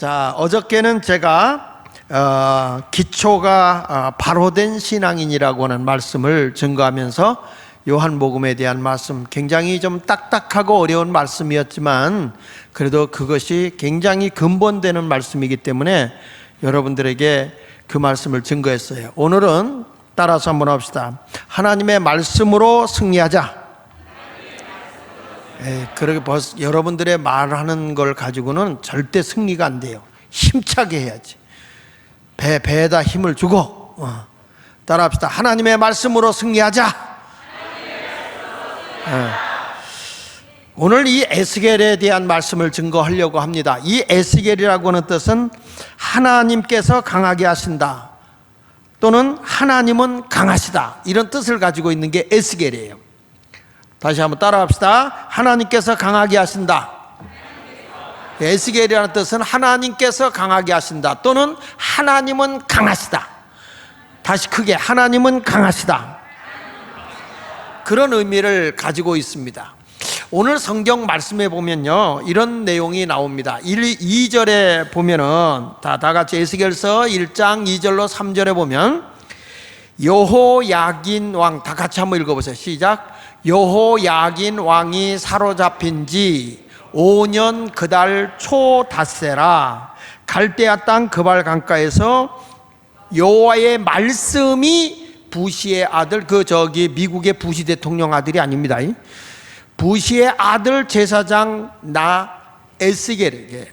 자, 어저께는 제가 기초가 바로 된 신앙인이라고 하는 말씀을 증거하면서 요한복음에 대한 말씀, 굉장히 좀 딱딱하고 어려운 말씀이었지만 그래도 그것이 굉장히 근본되는 말씀이기 때문에 여러분들에게 그 말씀을 증거했어요. 오늘은 따라서 한번 합시다. 하나님의 말씀으로 승리하자. 그렇게 벌써 여러분들의 말하는 걸 가지고는 절대 승리가 안 돼요. 힘차게 해야지. 배에다 힘을 주고 따라합시다. 하나님의 말씀으로 승리하자. 오늘 이 에스겔에 대한 말씀을 증거하려고 합니다. 이 에스겔이라고 하는 뜻은 하나님께서 강하게 하신다 또는 하나님은 강하시다, 이런 뜻을 가지고 있는 게 에스겔이에요. 다시 한번 따라합시다. 하나님께서 강하게 하신다. 에스겔이라는 뜻은 하나님께서 강하게 하신다 또는 하나님은 강하시다. 다시 크게, 하나님은 강하시다. 그런 의미를 가지고 있습니다. 오늘 성경 말씀에 보면요, 이런 내용이 나옵니다. 2절에 보면은 다 같이 에스겔서 1장 2절로 3절에 보면 여호야긴 왕, 다 같이 한번 읽어보세요. 시작. 여호야긴 왕이 사로잡힌 지 5년 그달 초 닷새라 갈대아 땅 그발 강가에서 여호와의 말씀이 부시의 아들, 미국의 부시 대통령 아들이 아닙니다. 부시의 아들 제사장 나 에스겔에게,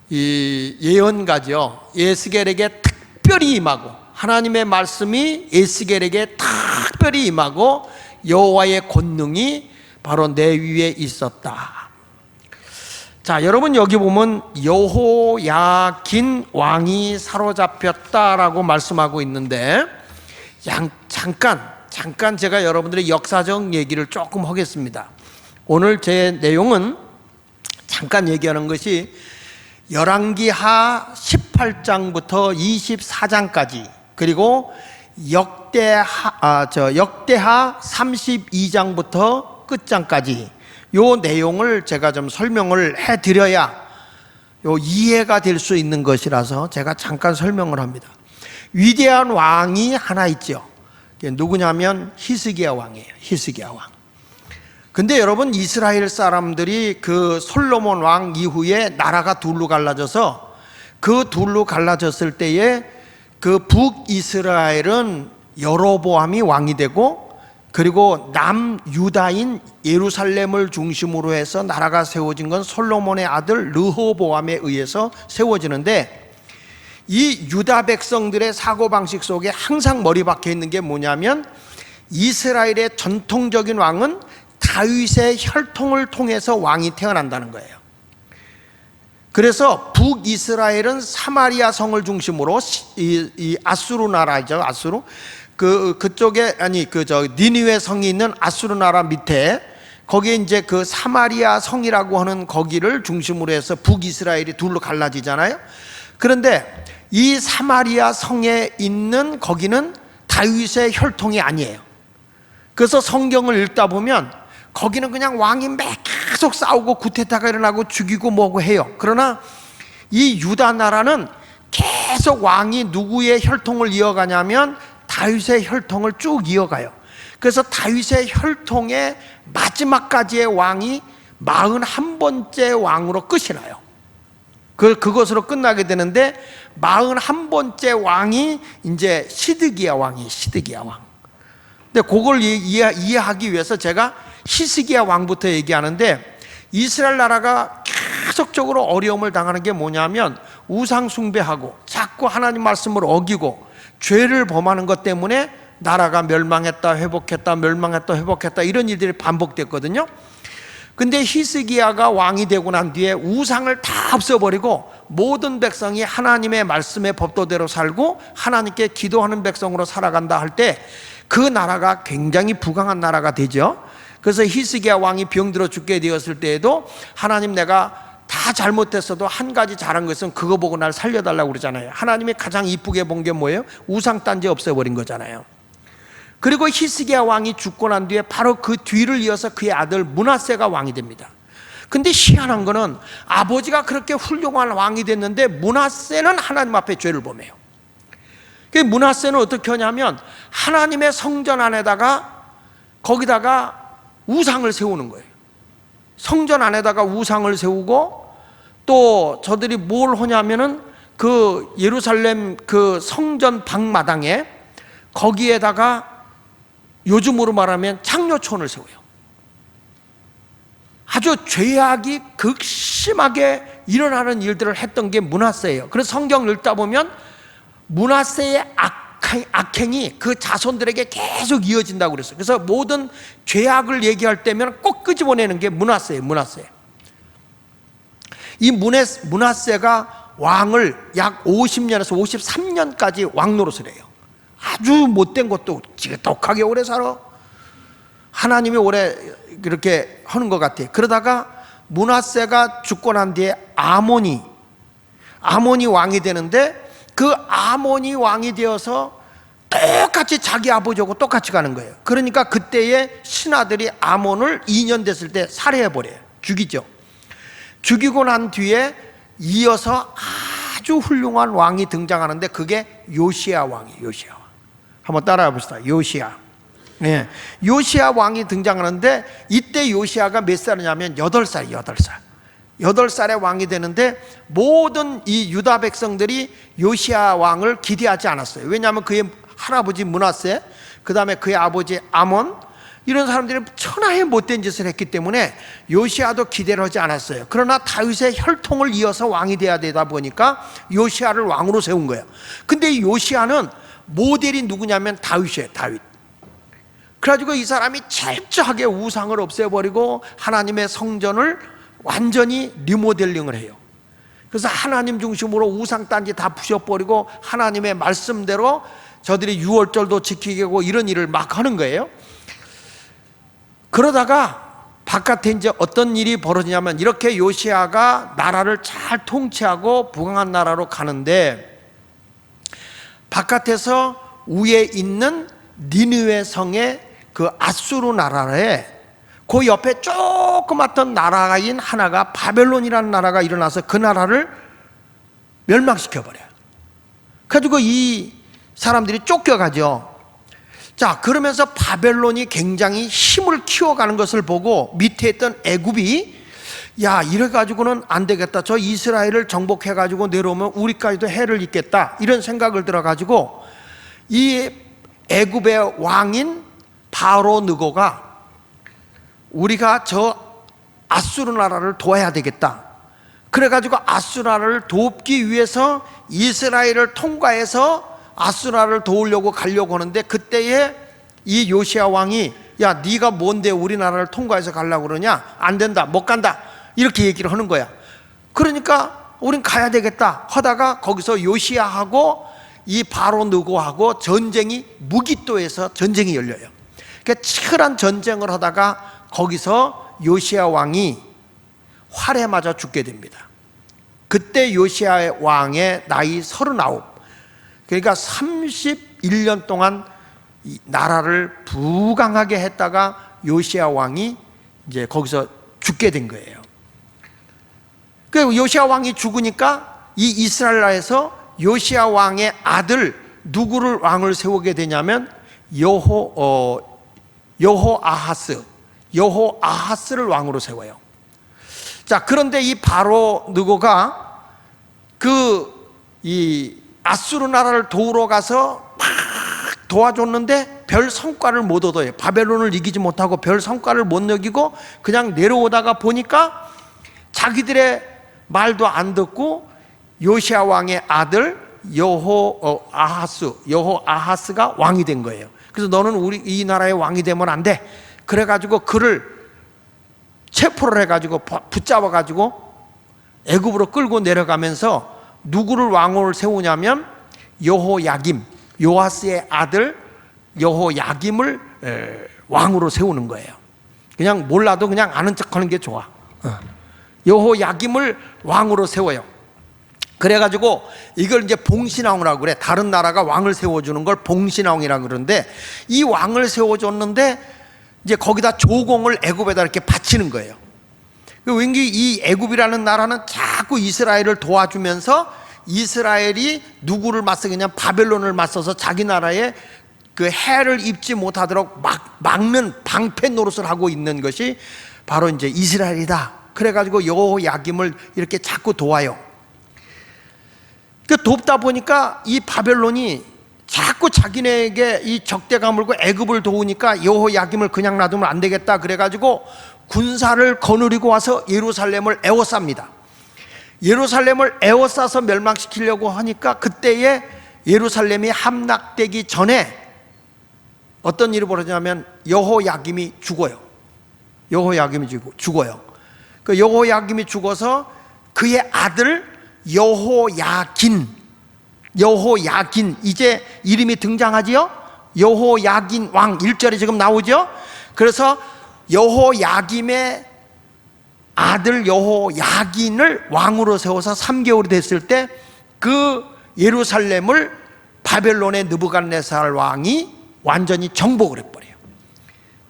이 예언가죠, 에스겔에게 특별히 임하고, 하나님의 말씀이 에스겔에게 특별히 임하고 여호와의 권능이 바로 내 위에 있었다. 자, 여러분 여기 보면 여호야긴 왕이 사로잡혔다라고 말씀하고 있는데 잠깐 제가 여러분들의 역사적 얘기를 조금 하겠습니다. 오늘 제 내용은 잠깐 얘기하는 것이 열왕기하 18장부터 24장까지 그리고 역대하 32장부터 끝장까지 요 내용을 제가 좀 설명을 해드려야 요 이해가 될 수 있는 것이라서 제가 잠깐 설명을 합니다. 위대한 왕이 하나 있죠. 누구냐면 히스기야 왕이에요. 히스기야 왕. 근데 여러분, 이스라엘 사람들이 그 솔로몬 왕 이후에 나라가 둘로 갈라져서 그 둘로 갈라졌을 때에 그 북이스라엘은 여로보암이 왕이 되고, 그리고 남유다인 예루살렘을 중심으로 해서 나라가 세워진 건 솔로몬의 아들 르호보암에 의해서 세워지는데, 이 유다 백성들의 사고방식 속에 항상 머리 박혀 있는 게 뭐냐면 이스라엘의 전통적인 왕은 다윗의 혈통을 통해서 왕이 태어난다는 거예요. 그래서 북이스라엘은 사마리아 성을 중심으로 이 아수르 나라죠. 아수르 그쪽에 니느웨 성이 있는 아수르 나라 밑에 거기에 이제 그 사마리아 성이라고 하는 거기를 중심으로 해서 북이스라엘이 둘로 갈라지잖아요. 그런데 이 사마리아 성에 있는 거기는 다윗의 혈통이 아니에요. 그래서 성경을 읽다 보면 거기는 그냥 왕이 계속 싸우고 구테타가 일어나고 죽이고 뭐고 해요. 그러나 이 유다 나라는 계속 왕이 누구의 혈통을 이어가냐면 다윗의 혈통을 쭉 이어가요. 그래서 다윗의 혈통의 마지막까지의 왕이 41번째 왕으로 끝이 나요. 그것으로 끝나게 되는데 41번째 왕이 이제 시드기야 왕이 시드기야 왕. 근데 그걸 이해하기 위해서 제가 히스기야 왕부터 얘기하는데, 이스라엘 나라가 계속적으로 어려움을 당하는 게 뭐냐면 우상 숭배하고 자꾸 하나님 말씀을 어기고 죄를 범하는 것 때문에 나라가 멸망했다 회복했다 멸망했다 회복했다 이런 일들이 반복됐거든요. 근데 히스기야가 왕이 되고 난 뒤에 우상을 다 없애버리고 모든 백성이 하나님의 말씀의 법도대로 살고 하나님께 기도하는 백성으로 살아간다 할 때 그 나라가 굉장히 부강한 나라가 되죠. 그래서 히스기야 왕이 병들어 죽게 되었을 때에도 하나님, 내가 다 잘못했어도 한 가지 잘한 것은 그거 보고 날 살려달라고 그러잖아요. 하나님이 가장 이쁘게 본 게 뭐예요? 우상단지 없애버린 거잖아요. 그리고 히스기야 왕이 죽고 난 뒤에 바로 그 뒤를 이어서 그의 아들 므낫세가 왕이 됩니다. 근데 희한한 거는 아버지가 그렇게 훌륭한 왕이 됐는데 므낫세는 하나님 앞에 죄를 범해요. 그 므낫세는 어떻게 하냐면 하나님의 성전 안에다가 거기다가 우상을 세우는 거예요. 성전 안에다가 우상을 세우고 또 저들이 뭘 하냐면은 그 예루살렘 그 성전 방마당에 거기에다가 요즘으로 말하면 창녀촌을 세워요. 아주 죄악이 극심하게 일어나는 일들을 했던 게 므낫세예요. 그래서 성경을 읽다 보면 므낫세의 악행이 그 자손들에게 계속 이어진다고 그랬어요. 그래서 모든 죄악을 얘기할 때면 꼭 끄집어내는 게 므낫세예요. 므낫세. 이 므낫세가 왕을 약 50년에서 53년까지 왕 노릇을 해요. 아주 못된 것도 지긋하게 오래 살아. 하나님이 오래 그렇게 하는 것 같아요. 그러다가 므낫세가 죽고 난 뒤에 아몬이 왕이 되는데 그 아몬이 왕이 되어서 똑같이 자기 아버지하고 똑같이 가는 거예요. 그러니까 그때의 신하들이 아몬을 2년 됐을 때 살해해버려요. 죽이죠. 죽이고 난 뒤에 이어서 아주 훌륭한 왕이 등장하는데 그게 요시야 왕이에요. 요시야 왕. 한번 따라해 봅시다. 요시야. 네. 요시야 왕이 등장하는데 이때 요시야가 몇 살이냐면 8살. 8살의 왕이 되는데 모든 이 유다 백성들이 요시야 왕을 기대하지 않았어요. 왜냐하면 그의 할아버지 므낫세, 그 다음에 그의 아버지 아몬, 이런 사람들이 천하의 못된 짓을 했기 때문에 요시야도 기대를 하지 않았어요. 그러나 다윗의 혈통을 이어서 왕이 돼야 되다 보니까 요시야를 왕으로 세운 거예요. 근데 이 요시야는 모델이 누구냐면 다윗이에요. 다윗. 그래가지고 이 사람이 철저하게 우상을 없애버리고 하나님의 성전을 완전히 리모델링을 해요. 그래서 하나님 중심으로 우상단지 다 부셔버리고 하나님의 말씀대로 저들이 유월절도 지키게 하고 이런 일을 막 하는 거예요. 그러다가 바깥에 이제 어떤 일이 벌어지냐면 이렇게 요시야가 나라를 잘 통치하고 부강한 나라로 가는데 바깥에서 위에 있는 니느웨 성의 그 아수르 나라에 그 옆에 조그맣던 나라인 하나가 바벨론이라는 나라가 일어나서 그 나라를 멸망시켜버려요. 그래가지고 이 사람들이 쫓겨가죠. 자, 그러면서 바벨론이 굉장히 힘을 키워가는 것을 보고 밑에 있던 애굽이 야, 이래가지고는 안 되겠다. 저 이스라엘을 정복해가지고 내려오면 우리까지도 해를 입겠다. 이런 생각을 들어가지고 이 애굽의 왕인 바로 느고가 우리가 저 아수르 나라를 도와야 되겠다. 그래가지고 아수르 나라를 돕기 위해서 이스라엘을 통과해서 아수르 나라를 도우려고 가려고 하는데 그때에 이 요시야 왕이 야, 네가 뭔데 우리나라를 통과해서 가려고 그러냐? 안 된다, 못 간다, 이렇게 얘기를 하는 거야. 그러니까 우린 가야 되겠다 하다가 거기서 요시야하고 이 바로 느고하고 전쟁이 무기또에서 전쟁이 열려요. 그러니까 치열한 전쟁을 하다가 거기서 요시야 왕이 활에 맞아 죽게 됩니다. 그때 요시야 왕의 나이 39. 그러니까 31년 동안 이 나라를 부강하게 했다가 요시야 왕이 이제 거기서 죽게 된 거예요. 그 요시야 왕이 죽으니까 이 이스라엘 나라에서 요시야 왕의 아들 누구를 왕을 세우게 되냐면 여호아하스를 왕으로 세워요. 자, 그런데 이 바로 느고가 이 아수르 나라를 도우러 가서 막 도와줬는데 별 성과를 못 얻어요. 바벨론을 이기지 못하고 별 성과를 못 먹이고 그냥 내려오다가 보니까 자기들의 말도 안 듣고 요시야 왕의 아들 여호아하스가 왕이 된 거예요. 그래서 너는 우리 이 나라의 왕이 되면 안 돼. 그래가지고 그를 체포를 해가지고 붙잡아가지고 애굽으로 끌고 내려가면서 누구를 왕으로 세우냐면 요아스의 아들 여호야김을 왕으로 세우는 거예요. 그냥 몰라도 그냥 아는 척하는 게 좋아. 여호야김을 왕으로 세워요. 그래가지고 이걸 이제 봉신왕이라고 그래. 다른 나라가 왕을 세워주는 걸 봉신왕이라고 그러는데 이 왕을 세워줬는데 이제 거기다 조공을 애굽에다 이렇게 바치는 거예요. 왠지 이 애굽이라는 나라는 자꾸 이스라엘을 도와주면서 이스라엘이 누구를 맞서겠냐, 바벨론을 맞서서 자기 나라에 그 해를 입지 못하도록 막는 방패 노릇을 하고 있는 것이 바로 이제 이스라엘이다. 그래가지고 여호야김을 이렇게 자꾸 도와요. 그 돕다 보니까 이 바벨론이 자꾸 자기네에게 이 적대가 물고 애굽을 도우니까 여호야김을 그냥 놔두면 안 되겠다. 그래가지고 군사를 거느리고 와서 예루살렘을 에워쌉니다. 예루살렘을 에워싸서 멸망시키려고 하니까 그때에 예루살렘이 함락되기 전에 어떤 일이 벌어지냐면 여호야김이 죽어요. 여호야김이 죽어요. 그 여호야김이 죽어서 그의 아들 여호야긴, 이제 이름이 등장하지요. 여호야긴 왕 1절에 지금 나오죠. 그래서 여호야김의 아들 여호야긴을 왕으로 세워서 3개월이 됐을 때 그 예루살렘을 바벨론의 느부갓네살 왕이 완전히 정복을 해버려요.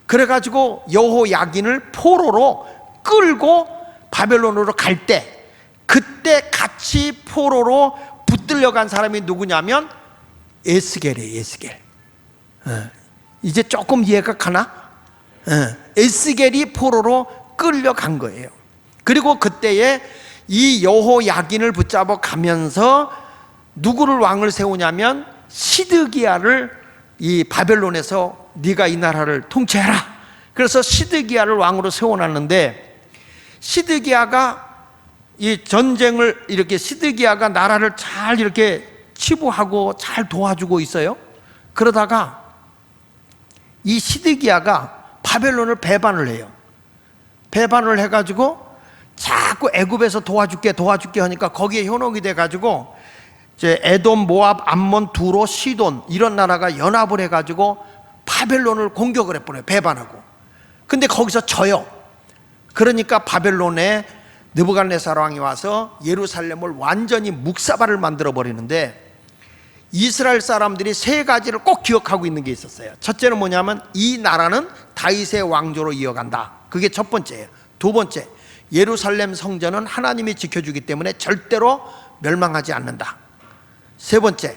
그래가지고 여호야긴을 포로로 끌고 바벨론으로 갈 때, 그때 같이 포로로 붙들려 간 사람이 누구냐면 에스겔이에요. 에스겔. 이제 조금 이해가 가나? 에스겔이 포로로 끌려간 거예요. 그리고 그때에 이 여호야긴을 붙잡아 가면서 누구를 왕을 세우냐면 시드기야를 이 바벨론에서 네가 이 나라를 통치해라. 그래서 시드기야를 왕으로 세워놨는데, 시드기야가 이 전쟁을 이렇게, 시드기야가 나라를 잘 이렇게 치부하고 잘 도와주고 있어요. 그러다가 이 시드기야가 바벨론을 배반을 해요. 배반을 해가지고 자꾸 애굽에서 도와줄게 하니까 거기에 현혹이 돼가지고 이제 에돔, 모압, 암몬, 두로, 시돈 이런 나라가 연합을 해가지고 바벨론을 공격을 해버려요. 배반하고. 근데 거기서 져요. 그러니까 바벨론에 느부갓네살 왕이 와서 예루살렘을 완전히 묵사발을 만들어 버리는데, 이스라엘 사람들이 세 가지를 꼭 기억하고 있는 게 있었어요. 첫째는 뭐냐면 이 나라는 다윗의 왕조로 이어간다. 그게 첫 번째예요. 두 번째, 예루살렘 성전은 하나님이 지켜주기 때문에 절대로 멸망하지 않는다. 세 번째,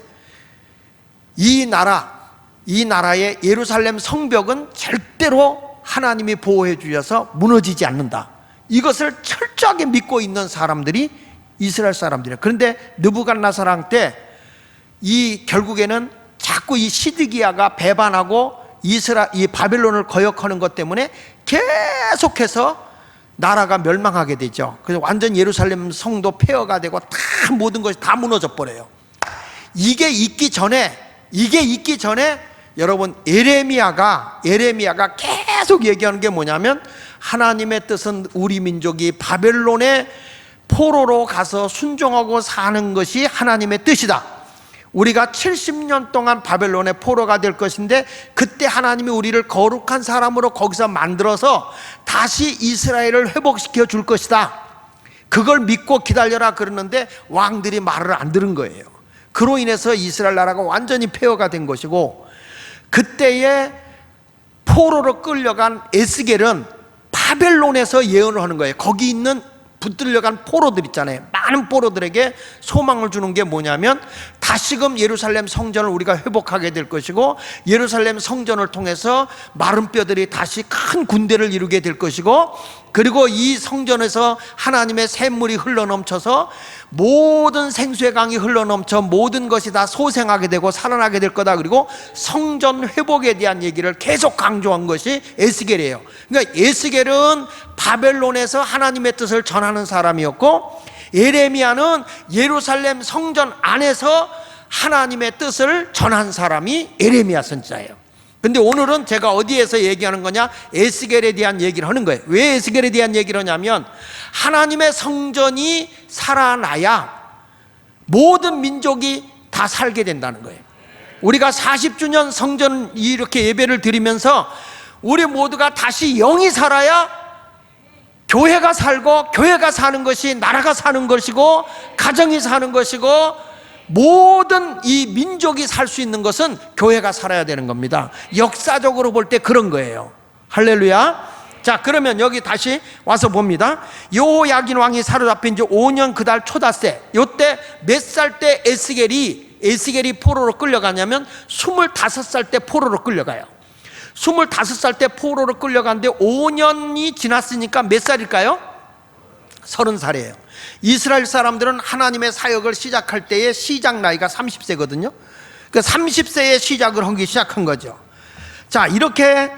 이 나라의 예루살렘 성벽은 절대로 하나님이 보호해 주셔서 무너지지 않는다. 이것을 철저하게 믿고 있는 사람들이 이스라엘 사람들이에요. 그런데 느부갓네살 왕 때 결국에는 자꾸 이 시드기야가 배반하고 이 바벨론을 거역하는 것 때문에 계속해서 나라가 멸망하게 되죠. 그래서 완전 예루살렘 성도 폐허가 되고 다 모든 것이 다 무너져 버려요. 이게 있기 전에 여러분 예레미야가 계속 얘기하는 게 뭐냐면, 하나님의 뜻은 우리 민족이 바벨론의 포로로 가서 순종하고 사는 것이 하나님의 뜻이다. 우리가 70년 동안 바벨론의 포로가 될 것인데, 그때 하나님이 우리를 거룩한 사람으로 거기서 만들어서 다시 이스라엘을 회복시켜 줄 것이다. 그걸 믿고 기다려라 그러는데 왕들이 말을 안 들은 거예요. 그로 인해서 이스라엘 나라가 완전히 폐허가 된 것이고, 그때에 포로로 끌려간 에스겔은 바벨론에서 예언을 하는 거예요. 거기 있는 붙들려간 포로들 있잖아요. 많은 포로들에게 소망을 주는 게 뭐냐면, 다시금 예루살렘 성전을 우리가 회복하게 될 것이고, 예루살렘 성전을 통해서 마른 뼈들이 다시 큰 군대를 이루게 될 것이고, 그리고 이 성전에서 하나님의 샘물이 흘러넘쳐서 모든 생수의 강이 흘러넘쳐 모든 것이 다 소생하게 되고 살아나게 될 거다. 그리고 성전 회복에 대한 얘기를 계속 강조한 것이 에스겔이에요. 그러니까 에스겔은 바벨론에서 하나님의 뜻을 전하는 사람이었고, 예레미야는 예루살렘 성전 안에서 하나님의 뜻을 전한 사람이 예레미야 선지자예요. 근데 오늘은 제가 어디에서 얘기하는 거냐? 에스겔에 대한 얘기를 하는 거예요. 왜 에스겔에 대한 얘기를 하냐면, 하나님의 성전이 살아나야 모든 민족이 다 살게 된다는 거예요. 우리가 40주년 성전 이렇게 예배를 드리면서 우리 모두가 다시 영이 살아야 교회가 살고, 교회가 사는 것이 나라가 사는 것이고, 가정이 사는 것이고, 모든 이 민족이 살 수 있는 것은 교회가 살아야 되는 겁니다. 역사적으로 볼 때 그런 거예요. 할렐루야. 자, 그러면 여기 다시 와서 봅니다. 여호야긴 왕이 사로잡힌 지 5년 그달 초닷새, 요때 몇 살 때 에스겔이 포로로 끌려가냐면 25살 때 포로로 끌려가요. 25살 때 포로로 끌려가는데 5년이 지났으니까 몇 살일까요? 30살이에요. 이스라엘 사람들은 하나님의 사역을 시작할 때의 시작 나이가 30세거든요. 그 30세에 시작을 하기 시작한 거죠. 자, 이렇게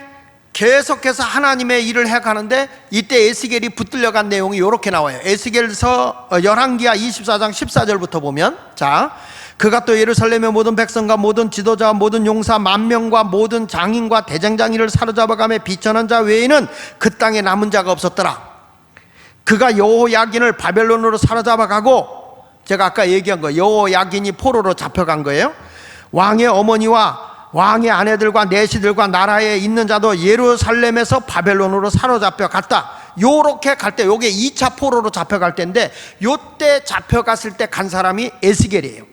계속해서 하나님의 일을 해가는데 이때 에스겔이 붙들려간 내용이 이렇게 나와요. 에스겔서 열왕기하 24장 14절부터 보면, 자, 그가 또 예루살렘의 모든 백성과 모든 지도자와 모든 용사 10,000명과 모든 장인과 대장장이를 사로잡아가며 비천한 자 외에는 그 땅에 남은 자가 없었더라. 그가 여호야긴을 바벨론으로 사로잡아가고, 제가 아까 얘기한 거, 여호야긴이 포로로 잡혀간 거예요. 왕의 어머니와 왕의 아내들과 내시들과 나라에 있는 자도 예루살렘에서 바벨론으로 사로잡혀 갔다. 요렇게 갈 때, 요게 2차 포로로 잡혀갈 때인데, 요때 잡혀갔을 때 간 사람이 에스겔이에요.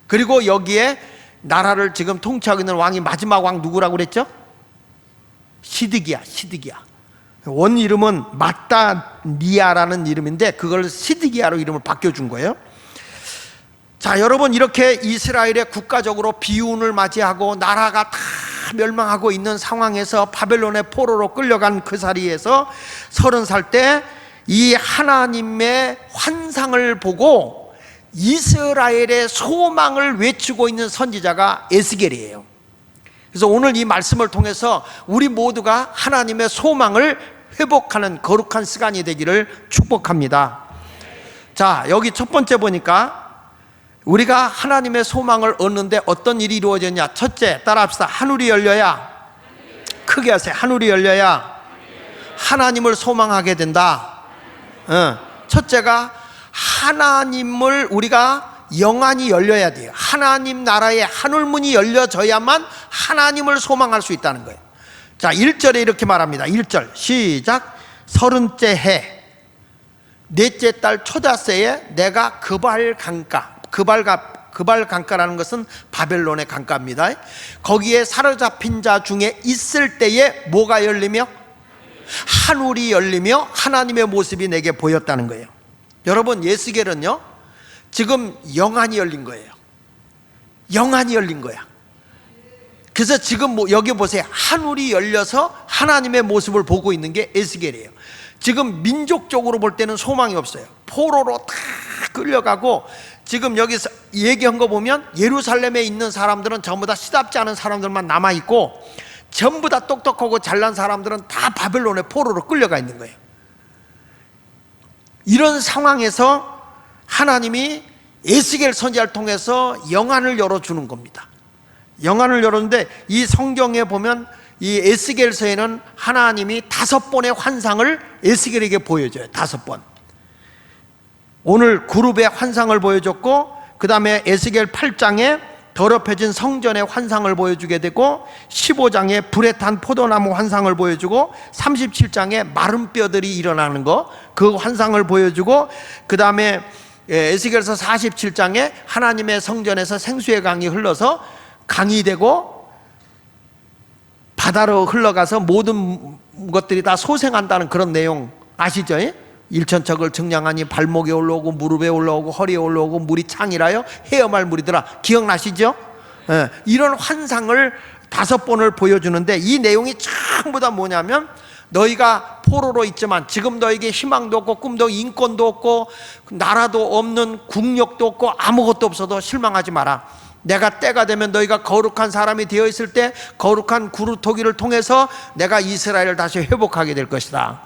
그리고 여기에 나라를 지금 통치하고 있는 왕이 마지막 왕 누구라고 그랬죠? 시드기야. 원 이름은 마따니아라는 이름인데 그걸 시드기야로 이름을 바뀌어준 거예요. 자, 여러분, 이렇게 이스라엘의 국가적으로 비운을 맞이하고 나라가 다 멸망하고 있는 상황에서 바벨론의 포로로 끌려간 그 자리에서 30살 때 이 하나님의 환상을 보고 이스라엘의 소망을 외치고 있는 선지자가 에스겔이에요. 그래서 오늘 이 말씀을 통해서 우리 모두가 하나님의 소망을 회복하는 거룩한 시간이 되기를 축복합니다. 자, 여기 첫 번째 보니까 우리가 하나님의 소망을 얻는데 어떤 일이 이루어졌냐. 첫째, 따라합시다. 하늘이 열려야, 크게 하세요. 하늘이 열려야 하나님을 소망하게 된다. 첫째가 하나님을 우리가 영안이 열려야 돼요. 하나님 나라의 하늘문이 열려져야만 하나님을 소망할 수 있다는 거예요. 자, 1절에 이렇게 말합니다. 1절 시작. 30째 해 넷째 달 초닷새에 내가 그발 강가라는 것은 바벨론의 강가입니다. 거기에 사로잡힌 자 중에 있을 때에 뭐가 열리며? 하늘이 열리며 하나님의 모습이 내게 보였다는 거예요. 여러분, 에스겔은요 지금 영안이 열린 거예요. 영안이 열린 거야. 그래서 지금 여기 보세요. 하늘이 열려서 하나님의 모습을 보고 있는 게 에스겔이에요. 지금 민족적으로 볼 때는 소망이 없어요. 포로로 다 끌려가고, 지금 여기서 얘기한 거 보면 예루살렘에 있는 사람들은 전부 다 시답지 않은 사람들만 남아있고, 전부 다 똑똑하고 잘난 사람들은 다 바벨론의 포로로 끌려가 있는 거예요. 이런 상황에서 하나님이 에스겔 선지자를 통해서 영안을 열어주는 겁니다. 영안을 열었는데, 이 성경에 보면 이 에스겔서에는 하나님이 5번의 환상을 에스겔에게 보여줘요. 5번. 오늘 그룹의 환상을 보여줬고, 그 다음에 에스겔 8장에 더럽혀진 성전의 환상을 보여주게 되고, 15장에 불에 탄 포도나무 환상을 보여주고, 37장에 마른 뼈들이 일어나는 거, 그 환상을 보여주고, 그 다음에 에스겔서 47장에 하나님의 성전에서 생수의 강이 흘러서 강이 되고 바다로 흘러가서 모든 것들이 다 소생한다는 그런 내용 아시죠? 일천척을 증량하니 발목에 올라오고 무릎에 올라오고 허리에 올라오고 물이 창이라요 헤엄할 물이더라. 기억나시죠? 이런 환상을 5번을 보여주는데, 이 내용이 전부 다 뭐냐면, 너희가 포로로 있지만 지금 너에게 희망도 없고 꿈도 인권도 없고 나라도 없는 국력도 없고 아무것도 없어도 실망하지 마라. 내가 때가 되면 너희가 거룩한 사람이 되어 있을 때 거룩한 구루토기를 통해서 내가 이스라엘을 다시 회복하게 될 것이다.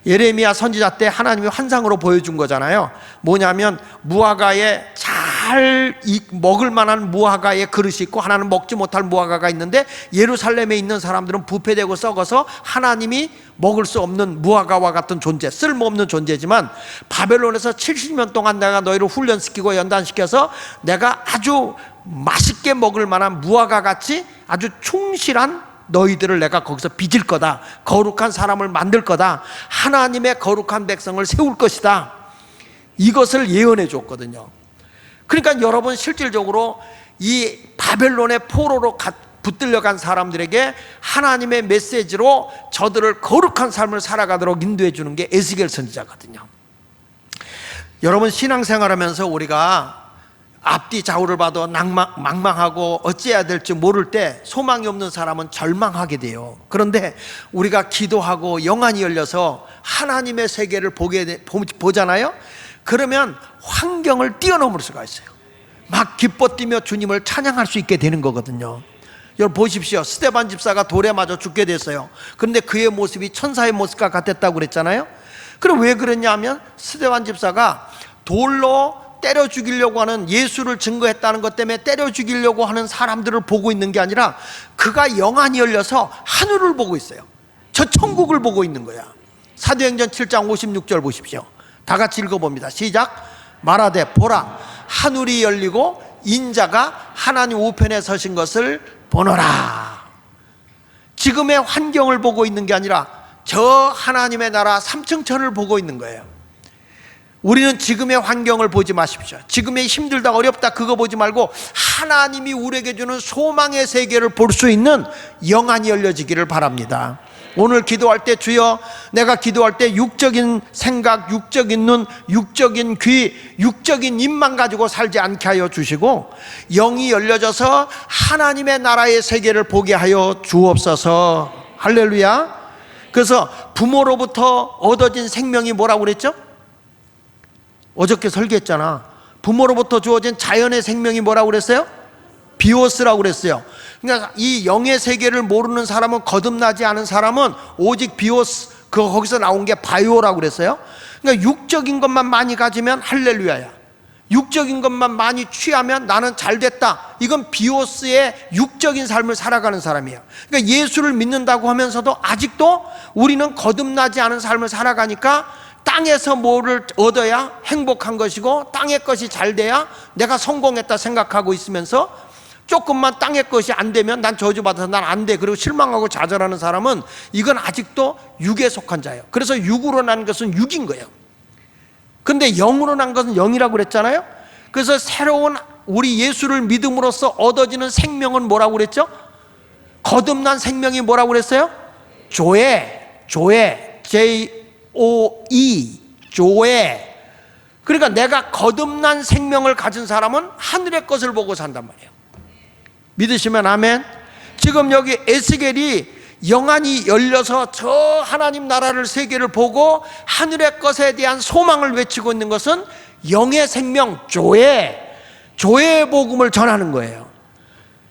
예레미야 선지자 때 하나님이 환상으로 보여준 거잖아요. 뭐냐면 무화과에 잘 먹을 만한 무화과의 그릇이 있고 하나는 먹지 못할 무화과가 있는데, 예루살렘에 있는 사람들은 부패되고 썩어서 하나님이 먹을 수 없는 무화과와 같은 존재, 쓸모없는 존재지만 바벨론에서 70년 동안 내가 너희를 훈련시키고 연단시켜서 내가 아주 맛있게 먹을 만한 무화과 같이 아주 충실한 너희들을 내가 거기서 빚을 거다. 거룩한 사람을 만들 거다. 하나님의 거룩한 백성을 세울 것이다. 이것을 예언해 줬거든요. 그러니까 여러분, 실질적으로 이 바벨론의 포로로 붙들려간 사람들에게 하나님의 메시지로 저들을 거룩한 삶을 살아가도록 인도해 주는 게 에스겔 선지자거든요. 여러분, 신앙생활하면서 우리가 앞뒤 좌우를 봐도 망망하고 어찌해야 될지 모를 때 소망이 없는 사람은 절망하게 돼요. 그런데 우리가 기도하고 영안이 열려서 하나님의 세계를 보잖아요. 그러면 환경을 뛰어넘을 수가 있어요. 막 기뻐 뛰며 주님을 찬양할 수 있게 되는 거거든요. 여러분 보십시오. 스데반 집사가 돌에 맞아 죽게 됐어요. 그런데 그의 모습이 천사의 모습과 같았다고 그랬잖아요. 그럼 왜 그랬냐면 스데반 집사가 돌로 때려 죽이려고 하는, 예수를 증거했다는 것 때문에 때려 죽이려고 하는 사람들을 보고 있는 게 아니라 그가 영안이 열려서 하늘을 보고 있어요. 저 천국을 보고 있는 거야. 사도행전 7장 56절 보십시오. 다 같이 읽어봅니다. 시작. 말하되 보라, 하늘이 열리고 인자가 하나님 우편에 서신 것을 보노라. 지금의 환경을 보고 있는 게 아니라 저 하나님의 나라 삼층천을 보고 있는 거예요. 우리는 지금의 환경을 보지 마십시오. 지금의 힘들다 어렵다 그거 보지 말고 하나님이 우리에게 주는 소망의 세계를 볼 수 있는 영안이 열려지기를 바랍니다. 오늘 기도할 때 주여, 내가 기도할 때 육적인 생각, 육적인 눈, 육적인 귀, 육적인 입만 가지고 살지 않게 하여 주시고 영이 열려져서 하나님의 나라의 세계를 보게 하여 주옵소서. 할렐루야. 그래서 부모로부터 얻어진 생명이 뭐라고 그랬죠? 어저께 설교했잖아. 부모로부터 주어진 자연의 생명이 뭐라고 그랬어요? 비오스라고 그랬어요. 그러니까 이 영의 세계를 모르는 사람은, 거듭나지 않은 사람은 오직 비오스, 거기서 나온 게 바이오라고 그랬어요. 그러니까 육적인 것만 많이 가지면 할렐루야야. 육적인 것만 많이 취하면 나는 잘됐다. 이건 비오스의 육적인 삶을 살아가는 사람이에요. 그러니까 예수를 믿는다고 하면서도 아직도 우리는 거듭나지 않은 삶을 살아가니까 땅에서 뭐를 얻어야 행복한 것이고 땅의 것이 잘 돼야 내가 성공했다 생각하고 있으면서 조금만 땅의 것이 안 되면 난 저주받아서 난 안 돼, 그리고 실망하고 좌절하는 사람은 이건 아직도 육에 속한 자예요. 그래서 육으로 난 것은 육인 거예요. 근데 영으로 난 것은 영이라고 그랬잖아요. 그래서 새로운 우리 예수를 믿음으로써 얻어지는 생명은 뭐라고 그랬죠? 거듭난 생명이 뭐라고 그랬어요? 조회, J-O-E, 조회. 그러니까 내가 거듭난 생명을 가진 사람은 하늘의 것을 보고 산단 말이에요. 믿으시면 아멘. 지금 여기 에스겔이 영안이 열려서 저 하나님 나라를, 세계를 보고 하늘의 것에 대한 소망을 외치고 있는 것은 영의 생명, 조회의 복음을 전하는 거예요.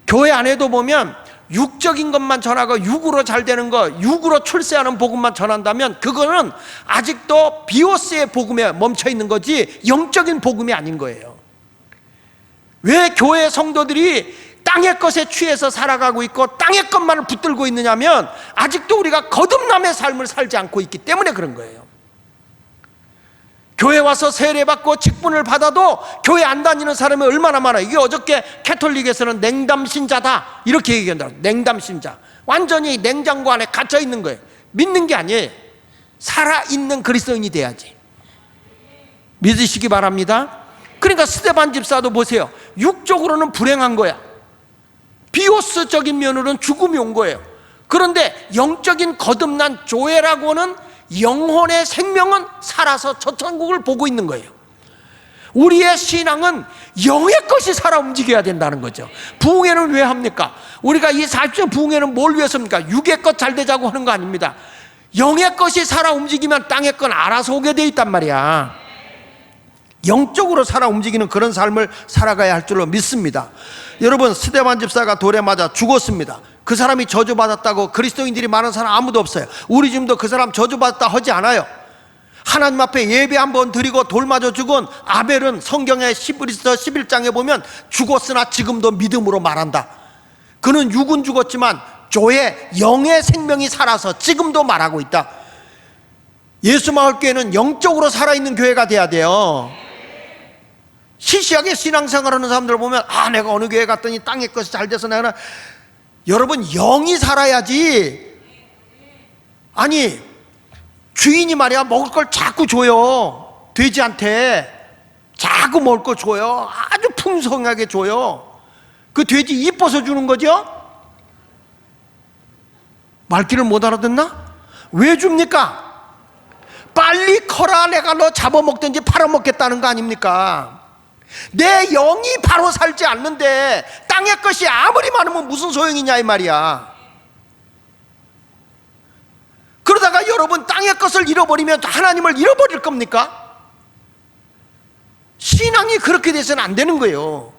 교회 안에도 보면 육적인 것만 전하고 육으로 잘 되는 거, 육으로 출세하는 복음만 전한다면 그거는 아직도 비오스의 복음에 멈춰 있는 거지 영적인 복음이 아닌 거예요. 왜 교회 성도들이 땅의 것에 취해서 살아가고 있고 땅의 것만을 붙들고 있느냐면 아직도 우리가 거듭남의 삶을 살지 않고 있기 때문에 그런 거예요. 교회 와서 세례받고 직분을 받아도 교회 안 다니는 사람이 얼마나 많아요. 이게 어저께 캐톨릭에서는 냉담신자다 이렇게 얘기한다. 냉담신자, 완전히 냉장고 안에 갇혀 있는 거예요. 믿는 게 아니에요. 살아있는 그리스도인이 돼야지. 믿으시기 바랍니다. 그러니까 스데반 집사도 보세요. 육적으로는 불행한 거야. 비오스적인 면으로는 죽음이 온 거예요. 그런데 영적인 거듭난 조회라고는 영혼의 생명은 살아서 저 천국을 보고 있는 거예요. 우리의 신앙은 영의 것이 살아 움직여야 된다는 거죠. 부흥회는 왜 합니까? 우리가 이 40년 부흥회는 뭘 위해서 합니까? 육의 것 잘 되자고 하는 거 아닙니다. 영의 것이 살아 움직이면 땅의 건 알아서 오게 돼 있단 말이야. 영적으로 살아 움직이는 그런 삶을 살아가야 할 줄로 믿습니다. 여러분, 스데반 집사가 돌에 맞아 죽었습니다. 그 사람이 저주받았다고 그리스도인들이 많은 사람 아무도 없어요. 우리 지금도 그 사람 저주받았다 하지 않아요. 하나님 앞에 예배 한번 드리고 돌 맞아 죽은 아벨은 성경의 히브리서 11장에 보면 죽었으나 지금도 믿음으로 말한다. 그는 육은 죽었지만 조의 영의 생명이 살아서 지금도 말하고 있다. 예수마을교회는 영적으로 살아있는 교회가 돼야 돼요. 시시하게 신앙생활하는 사람들 보면 내가 어느 교회 갔더니 땅의 것이 잘 돼서 내가, 여러분 영이 살아야지. 아니 주인이 말이야 먹을 걸 자꾸 줘요. 돼지한테 자꾸 먹을 걸 줘요. 아주 풍성하게 줘요. 그 돼지 이뻐서 주는 거죠? 말귀를 못 알아듣나? 왜 줍니까? 빨리 커라, 내가 너 잡아먹든지 팔아먹겠다는 거 아닙니까? 내 영이 바로 살지 않는데 땅의 것이 아무리 많으면 무슨 소용이냐 이 말이야. 그러다가 여러분 땅의 것을 잃어버리면 하나님을 잃어버릴 겁니까? 신앙이 그렇게 돼서는 안 되는 거예요.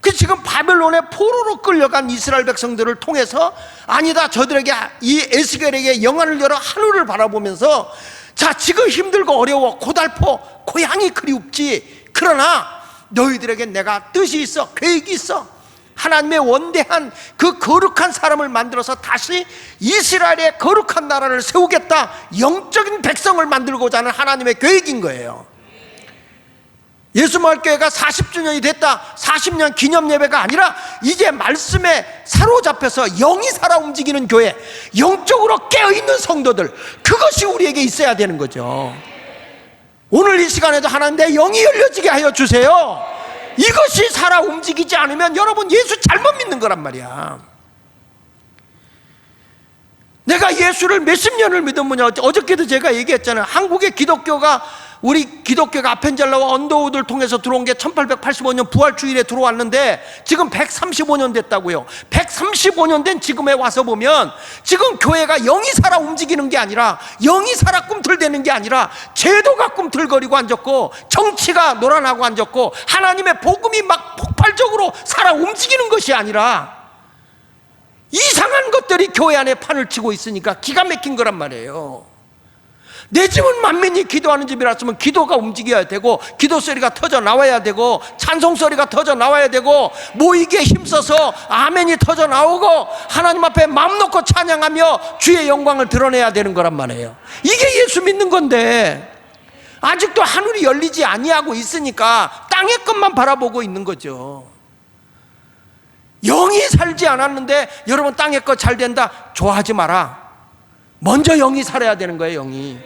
그 지금 바벨론의 포로로 끌려간 이스라엘 백성들을 통해서 아니다, 저들에게 이 에스겔에게 영안을 열어 하늘을 바라보면서 자, 지금 힘들고 어려워, 고달퍼, 고향이 그리웁지. 그러나 너희들에게 내가 뜻이 있어, 계획이 있어. 하나님의 원대한 그 거룩한 사람을 만들어서 다시 이스라엘의 거룩한 나라를 세우겠다. 영적인 백성을 만들고자 하는 하나님의 계획인 거예요. 예수마을교회가 40주년이 됐다, 40년 기념예배가 아니라 이제 말씀에 사로잡혀서 영이 살아 움직이는 교회, 영적으로 깨어있는 성도들, 그것이 우리에게 있어야 되는 거죠. 오늘 이 시간에도 하나님 내 영이 열려지게 하여 주세요. 이것이 살아 움직이지 않으면 여러분 예수 잘못 믿는 거란 말이야. 내가 예수를 몇십 년을 믿은 분이야. 어저께도 제가 얘기했잖아요. 한국의 기독교가, 우리 기독교가 아펜젤라와 언더우드를 통해서 들어온 게 1885년 부활주일에 들어왔는데 지금 135년 됐다고요. 135년 된 지금에 와서 보면 지금 교회가 영이 살아 움직이는 게 아니라, 영이 살아 꿈틀대는 게 아니라 제도가 꿈틀거리고 앉았고 정치가 놀아나고 앉았고 하나님의 복음이 막 폭발적으로 살아 움직이는 것이 아니라 이상한 것들이 교회 안에 판을 치고 있으니까 기가 막힌 거란 말이에요. 내 집은 만민이 기도하는 집이라으면 기도가 움직여야 되고, 기도 소리가 터져 나와야 되고, 찬송 소리가 터져 나와야 되고, 모이기에 힘써서 아멘이 터져 나오고 하나님 앞에 마음 놓고 찬양하며 주의 영광을 드러내야 되는 거란 말이에요. 이게 예수 믿는 건데 아직도 하늘이 열리지 아니하고 있으니까 땅의 것만 바라보고 있는 거죠. 영이 살지 않았는데 여러분 땅의 것 잘 된다, 좋아하지 마라. 먼저 영이 살아야 되는 거예요. 영이.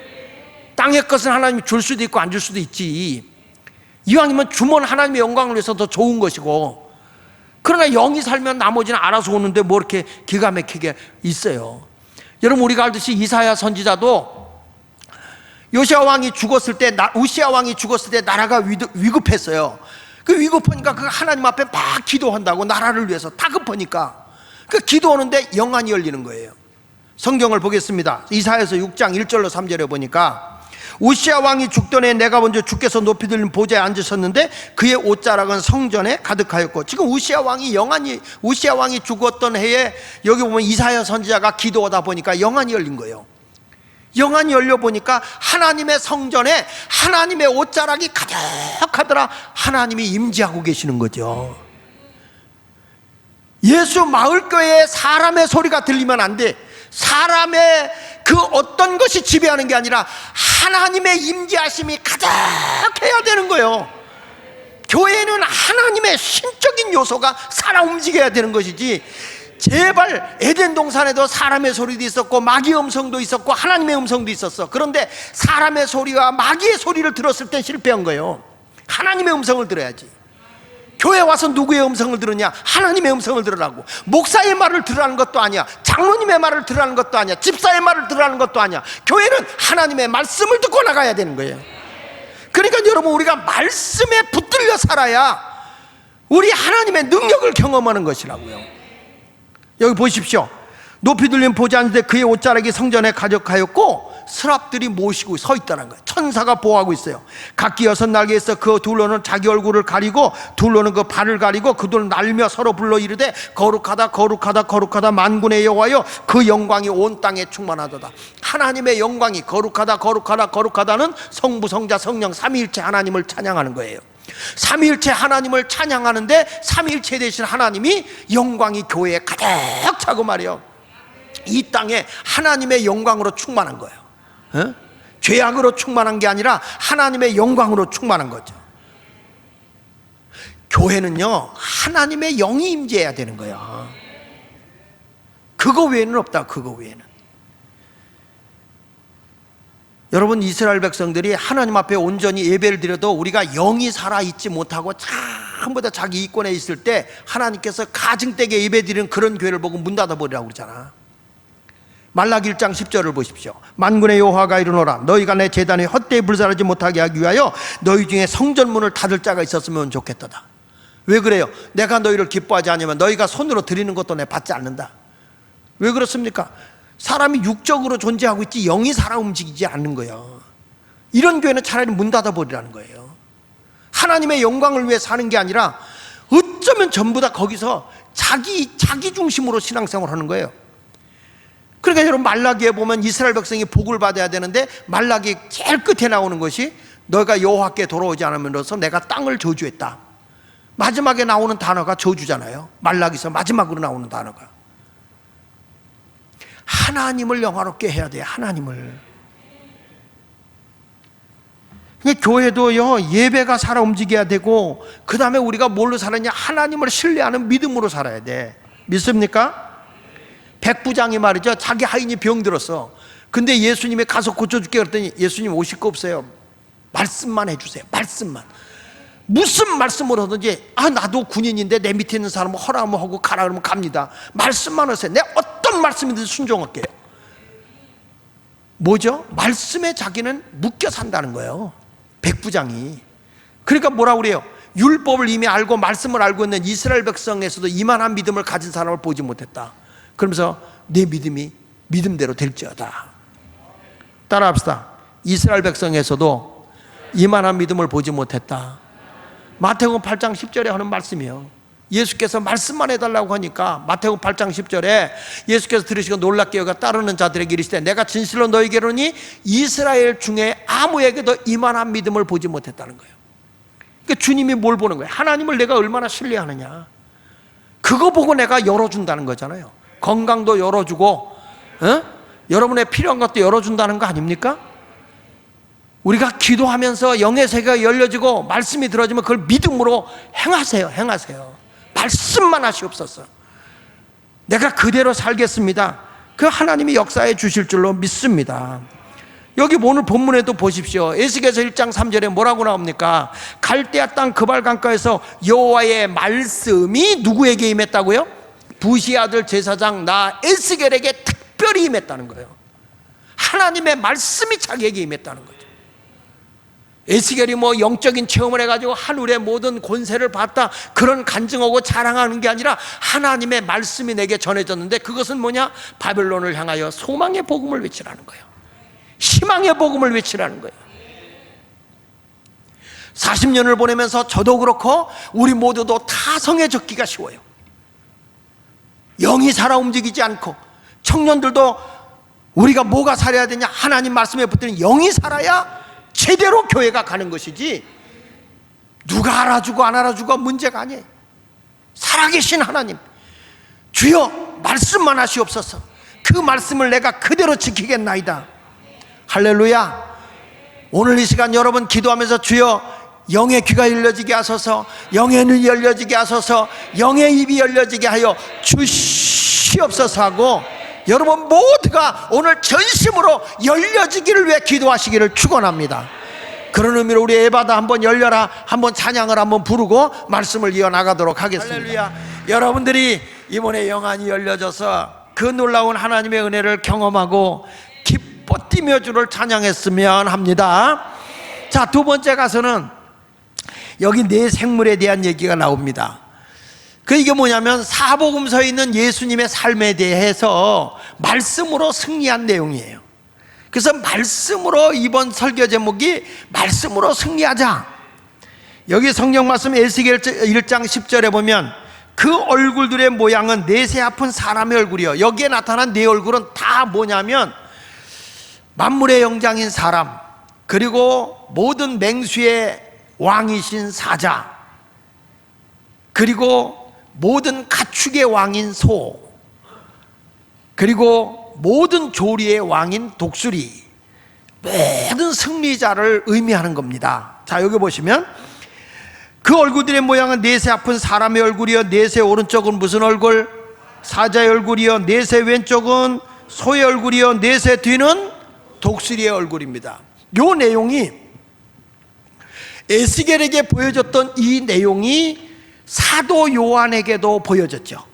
땅의 것은 하나님이 줄 수도 있고 안 줄 수도 있지. 이왕이면 주면 하나님의 영광을 위해서 더 좋은 것이고, 그러나 영이 살면 나머지는 알아서 오는데 뭐 이렇게 기가 막히게 있어요. 여러분 우리가 알듯이 이사야 선지자도 요시야 왕이 죽었을 때, 우시야 왕이 죽었을 때 나라가 위급했어요. 그 위급하니까 그 하나님 앞에 막 기도한다고, 나라를 위해서 다급하니까 그 기도하는데 영안이 열리는 거예요. 성경을 보겠습니다. 이사야서 6장 1절로 3절에 보니까 우시야 왕이 죽던 해 내가 먼저 주께서 높이 들린 보좌에 앉으셨는데 그의 옷자락은 성전에 가득하였고, 지금 우시야 왕이 죽었던 해에 여기 보면 이사야 선지자가 기도하다 보니까 영안이 열린 거예요. 영안이 열려 보니까 하나님의 성전에 하나님의 옷자락이 가득하더라. 하나님이 임재하고 계시는 거죠. 예수 마을교회에 사람의 소리가 들리면 안 돼. 사람의 그 어떤 것이 지배하는 게 아니라 하나님의 임재하심이 가득해야 되는 거예요. 교회는 하나님의 신적인 요소가 살아 움직여야 되는 것이지, 제발 에덴 동산에도 사람의 소리도 있었고 마귀의 음성도 있었고 하나님의 음성도 있었어. 그런데 사람의 소리와 마귀의 소리를 들었을 땐 실패한 거예요. 하나님의 음성을 들어야지. 교회 와서 누구의 음성을 들으냐? 하나님의 음성을 들으라고. 목사의 말을 들으라는 것도 아니야. 장로님의 말을 들으라는 것도 아니야. 집사의 말을 들으라는 것도 아니야. 교회는 하나님의 말씀을 듣고 나가야 되는 거예요. 그러니까 여러분 우리가 말씀에 붙들려 살아야 우리 하나님의 능력을 경험하는 것이라고요. 여기 보십시오. 높이 들린 보좌 앉은데 그의 옷자락이 성전에 가득하였고 스랍들이 모시고 서 있다는 거예요. 천사가 보호하고 있어요. 각기 6날개에 있어 그 둘로는 자기 얼굴을 가리고 둘로는 그 발을 가리고 그들은 날며 서로 불러 이르되 거룩하다 거룩하다 거룩하다 만군의 여호와여 그 영광이 온 땅에 충만하도다. 하나님의 영광이 거룩하다 거룩하다 거룩하다는 성부 성자 성령 삼위일체 하나님을 찬양하는 거예요. 삼위일체 하나님을 찬양하는데 삼위일체 되신 하나님이 영광이 교회에 가득 차고 말이에요. 이 땅에 하나님의 영광으로 충만한 거예요. 죄악으로 충만한 게 아니라 하나님의 영광으로 충만한 거죠. 교회는요 하나님의 영이 임재해야 되는 거예요. 그거 외에는 없다. 그거 외에는. 여러분 이스라엘 백성들이 하나님 앞에 온전히 예배를 드려도 우리가 영이 살아있지 못하고 전부 다 자기 이권에 있을 때 하나님께서 가증되게 예배 드리는 그런 교회를 보고 문 닫아버리라고 그러잖아. 말라기 1장 10절을 보십시오. 만군의 여호와가 이르노라 너희가 내 제단에 헛되이 불살하지 못하게 하기 위하여 너희 중에 성전문을 닫을 자가 있었으면 좋겠도다. 왜 그래요? 내가 너희를 기뻐하지 않으면 너희가 손으로 드리는 것도 내 받지 않는다. 왜 그렇습니까? 사람이 육적으로 존재하고 있지 영이 살아 움직이지 않는 거예요. 이런 교회는 차라리 문 닫아버리라는 거예요. 하나님의 영광을 위해 사는 게 아니라 어쩌면 전부 다 거기서 자기 중심으로 신앙생활을 하는 거예요. 그러니까 여러분 말라기에 보면 이스라엘 백성이 복을 받아야 되는데 말라기 제일 끝에 나오는 것이 너희가 여호와께 돌아오지 않으면서 내가 땅을 저주했다. 마지막에 나오는 단어가 저주잖아요. 말라기서 마지막으로 나오는 단어가 하나님을 영화롭게 해야 돼요. 하나님을. 교회도요 예배가 살아 움직여야 되고 그 다음에 우리가 뭘로 살았냐? 하나님을 신뢰하는 믿음으로 살아야 돼. 믿습니까? 백부장이 말이죠 자기 하인이 병들었어. 근데 예수님이 가서 고쳐줄게 그랬더니 예수님 오실 거 없어요. 말씀만 해주세요. 말씀만. 무슨 말씀을 하든지 나도 군인인데 내 밑에 있는 사람은 허락하면 하고 가라 그러면 갑니다. 말씀만 하세요. 내가 어떤 말씀이든 순종할게요. 뭐죠? 말씀에 자기는 묶여 산다는 거예요. 백부장이. 그러니까 뭐라고 그래요? 율법을 이미 알고 말씀을 알고 있는 이스라엘 백성에서도 이만한 믿음을 가진 사람을 보지 못했다. 그러면서 내 믿음이 믿음대로 될지어다. 따라합시다. 이스라엘 백성에서도 이만한 믿음을 보지 못했다. 마태복음 8장 10절에 하는 말씀이에요. 예수께서 말씀만 해달라고 하니까 마태복음 8장 10절에 예수께서 들으시고 놀랍게 여겨 따르는 자들에게 이르시되 내가 진실로 너희에게 이르노니 이스라엘 중에 아무에게도 이만한 믿음을 보지 못했다는 거예요. 그러니까 주님이 뭘 보는 거예요? 하나님을 내가 얼마나 신뢰하느냐. 그거 보고 내가 열어준다는 거잖아요. 건강도 열어주고 여러분의 필요한 것도 열어준다는 거 아닙니까? 우리가 기도하면서 영의 세계가 열려지고 말씀이 들어지면 그걸 믿음으로 행하세요. 행하세요. 말씀만 하시옵소서. 내가 그대로 살겠습니다. 그 하나님이 역사해 주실 줄로 믿습니다. 여기 오늘 본문에도 보십시오. 에스겔서 1장 3절에 뭐라고 나옵니까? 갈대아 땅 그발 강가에서 여호와의 말씀이 누구에게 임했다고요? 부시 아들 제사장 나 에스겔에게 특별히 임했다는 거예요. 하나님의 말씀이 자기에게 임했다는 거죠. 에스겔이 뭐 영적인 체험을 해가지고 하늘의 모든 권세를 받다 그런 간증하고 자랑하는 게 아니라 하나님의 말씀이 내게 전해졌는데 그것은 뭐냐? 바벨론을 향하여 소망의 복음을 외치라는 거예요. 희망의 복음을 외치라는 거예요. 40년을 보내면서 저도 그렇고 우리 모두도 타성해졌기가 쉬워요. 영이 살아 움직이지 않고 청년들도 우리가 뭐가 살아야 되냐? 하나님 말씀에 붙드는 영이 살아야 제대로 교회가 가는 것이지 누가 알아주고 안 알아주고 문제가 아니에요. 살아계신 하나님 주여 말씀만 하시옵소서. 그 말씀을 내가 그대로 지키겠나이다. 할렐루야. 오늘 이 시간 여러분 기도하면서 주여 영의 귀가 열려지게 하소서, 영의 눈이 열려지게 하소서, 영의 입이 열려지게 하여 주시옵소서 하고 여러분 모두가 오늘 전심으로 열려지기를 위해 기도하시기를 축원합니다. 그런 의미로 우리 에바다 한번 열려라 한번 찬양을 한번 부르고 말씀을 이어나가도록 하겠습니다. 할렐루야. 여러분들이 이번에 영안이 열려져서 그 놀라운 하나님의 은혜를 경험하고 기뻐 뛰며 주를 찬양했으면 합니다. 자, 두 번째 가서는 여기 네 생물에 대한 얘기가 나옵니다. 이게 뭐냐면 사복음서에 있는 예수님의 삶에 대해서 말씀으로 승리한 내용이에요. 그래서 말씀으로 이번 설교 제목이 말씀으로 승리하자. 여기 성경 말씀 에스겔 1장 10절에 보면 그 얼굴들의 모양은 내세 아픈 사람의 얼굴이요. 여기에 나타난 네 얼굴은 다 뭐냐면 만물의 영장인 사람, 그리고 모든 맹수의 왕이신 사자, 그리고 모든 가축의 왕인 소, 그리고 모든 조리의 왕인 독수리, 모든 승리자를 의미하는 겁니다. 자, 여기 보시면 그 얼굴들의 모양은 넷의 앞은 사람의 얼굴이요, 넷의 오른쪽은 무슨 얼굴? 사자의 얼굴이요, 넷의 왼쪽은 소의 얼굴이요, 넷의 뒤는 독수리의 얼굴입니다. 이 내용이 에스겔에게 보여줬던 이 내용이 사도 요한에게도 보여졌죠.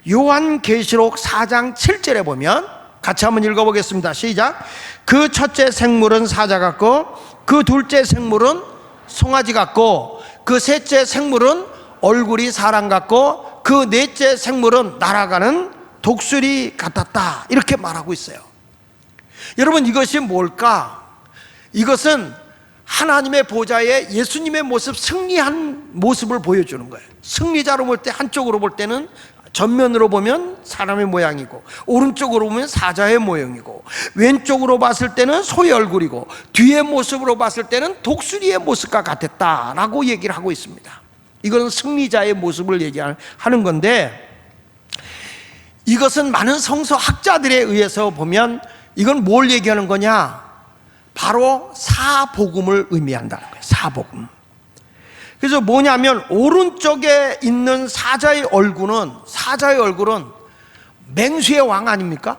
요한계시록 4장 7절에 보면 같이 한번 읽어보겠습니다. 시작. 그 첫째 생물은 사자 같고 그 둘째 생물은 송아지 같고 그 셋째 생물은 얼굴이 사람 같고 그 넷째 생물은 날아가는 독수리 같았다. 이렇게 말하고 있어요. 여러분, 이것이 뭘까? 이것은 하나님의 보좌에 예수님의 모습, 승리한 모습을 보여주는 거예요. 승리자로 볼 때 한쪽으로 볼 때는 전면으로 보면 사람의 모양이고 오른쪽으로 보면 사자의 모양이고 왼쪽으로 봤을 때는 소의 얼굴이고 뒤의 모습으로 봤을 때는 독수리의 모습과 같았다라고 얘기를 하고 있습니다. 이것은 승리자의 모습을 얘기하는 건데, 이것은 많은 성서학자들에 의해서 보면 이건 뭘 얘기하는 거냐? 바로 사복음을 의미한다는 거예요. 사복음. 그래서 뭐냐면 오른쪽에 있는 사자의 얼굴은 맹수의 왕 아닙니까?